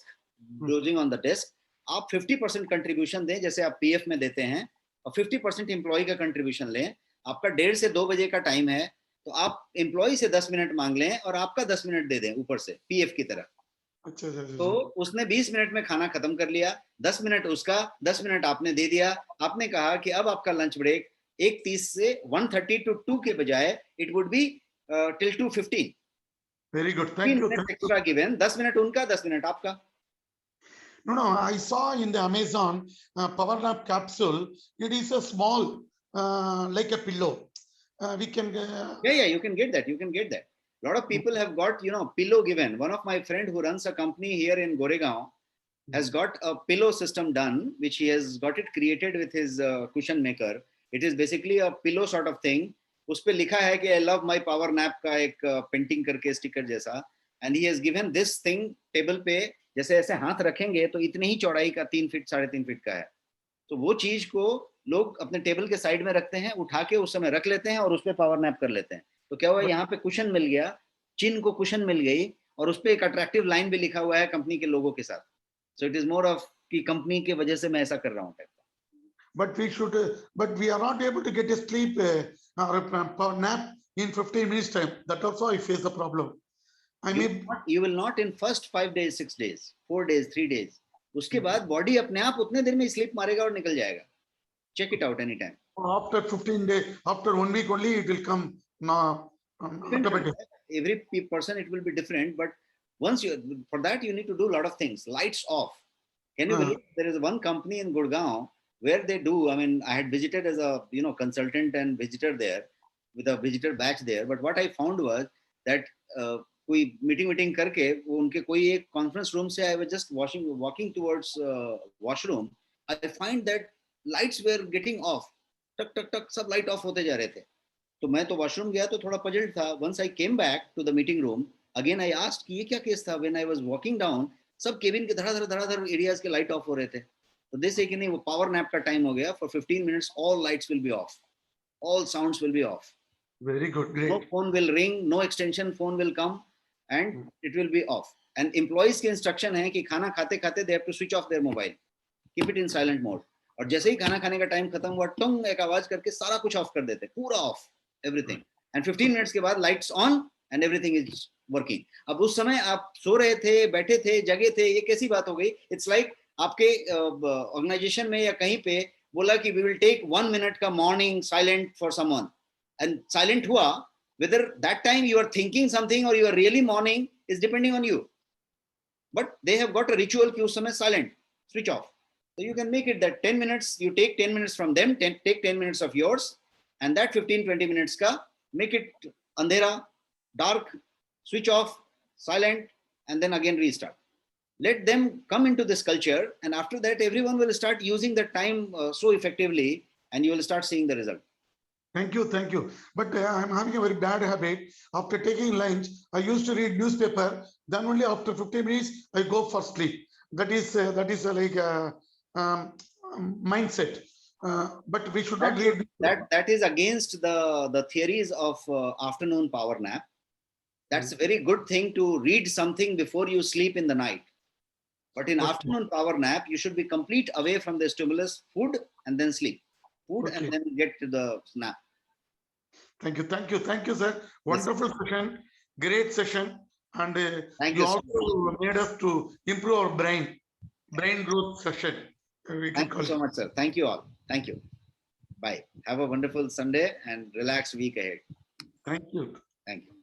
dozing on the desk. आप 50% contribution दें, जैसे आप PF में देते हैं, और 50% एम्प्लॉय का कंट्रीब्यूशन लें. आपका 1:30 से 2 बजे का टाइम है, तो आप एम्प्लॉय से 10 मिनट मांग लें और आपका 10 मिनट दे दें ऊपर से पीएफ की तरह. अच्छा, तो उसने 20 मिनट में खाना खत्म कर लिया, 10 मिनट उसका, 10 मिनट आपने दे दिया. आपने कहा कि अब आपका लंच ब्रेक 1:30 से 1:30 to 2 के बजाय it would be till 2:15. Very good. Thank you. Extra given, 10 minute उनका, 10 मिनट आपका. No, I saw in the Amazon power nap capsule. It is a small, like a pillow. We can. Yeah, you can get that. You can get that. A lot of people have got, pillow given. One of my friend who runs a company here in Goregaon has got a pillow system done, which he has got it created with his cushion maker. It is basically a pillow sort of thing. उस पे लिखा है कि I love my power nap का एक painting करके sticker जैसा. And he has given this thing table पे, जैसे ऐसे हाथ रखेंगे तो इतनी ही चौड़ाई का 3 फीट 3.5 फीट का है. तो वो चीज को लोग अपने टेबल के साइड में रखते हैं, उठा के उस समय रख लेते हैं और उस पे पावर नैप कर लेते हैं. तो क्या हुआ, यहाँ पे कुशन मिल गया, चिन को कुशन मिल गई, और उस पे एक अट्रैक्टिव लाइन भी लिखा हुआ है कंपनी के लोगों के साथ. So it is more of कि कंपनी की वजह से मैं ऐसा कर रहा हूँ. But we are not able to get a sleep or a power nap in 15 minutes time. That also I face the problem. You will not in first 5 days, 6 days, 4 days, 3 days. उसके बाद body अपने आप उतने देर में sleep मारेगा और निकल जाएगा. Check it out anytime. After 15 days, after 1 week only, it will come. Every person it will be different, but for that you need to do a lot of things. Lights off. Can you believe there is one company in Gurgaon where they do? I mean, I had visited as a consultant and visitor there with a visitor batch there. But what I found was that कोई meeting करके वो उनके कोई एक conference room से, I was just walking towards washroom, I find that lights were getting off. टक टक टक सब लाइट ऑफ होते जा रहे थे. तो मैं तो वॉशरूम गया तो थोड़ा पजल्ड था. Once I came back to the meeting room again, I asked कि ये क्या केस था. When I was walking down, सब केबिन के धड़ाधड़ एरियाज के लाइट ऑफ हो रहे थे. तो दे से कि नहीं, वो पावर नैप का टाइम हो गया. For 15 minutes all lights will be of, all sounds will be of. Very good, great. No phone will ring, no extension phone will come, and it will be off. And employees की instruction है कि खाना खाते खाते they have to switch off their mobile, keep it in silent mode. और जैसे ही खाना खाने का टाइम खत्म हुआ, टंग एक आवाज करके सारा कुछ ऑफ कर देते, पूरा ऑफ, everything. And 15 मिनट्स के बाद lights on and everything is working. अब उस समय आप सो रहे थे, बैठे थे, जगे थे, ये कैसी बात हो गई? It's like आपके ऑर्गेनाइजेशन में या कहीं पे बोला कि we will take 1 minute का morning silent for someone, and silent हुआ. Whether that time you are thinking something or you are really mourning is depending on you. But they have got a ritual कि उस समय silent, switch off. So you can make it that 10 minutes, you take 10 minutes from them, take 10 minutes of yours, and that 15-20 minutes का, make it andhera, dark, switch off, silent, and then again restart. Let them come into this culture, and after that everyone will start using the time so effectively, and you will start seeing the result. Thank you. But I'm having a very bad habit. After taking lunch, I used to read newspaper. Then only after 15 minutes, I go for sleep. That is like a mindset. But we should not read. That is against the theories of afternoon power nap. That's a very good thing to read something before you sleep in the night. But in afternoon power nap, you should be complete away from the stimulus, food, and then sleep. Food and then get to the nap. Thank you, sir. Wonderful session, great session, And Thank you you so also made us to improve our brain growth session. We can Thank call you so it. much, sir. Thank you all. Thank you. Bye. Have a wonderful Sunday and relaxed week ahead. Thank you. Thank you.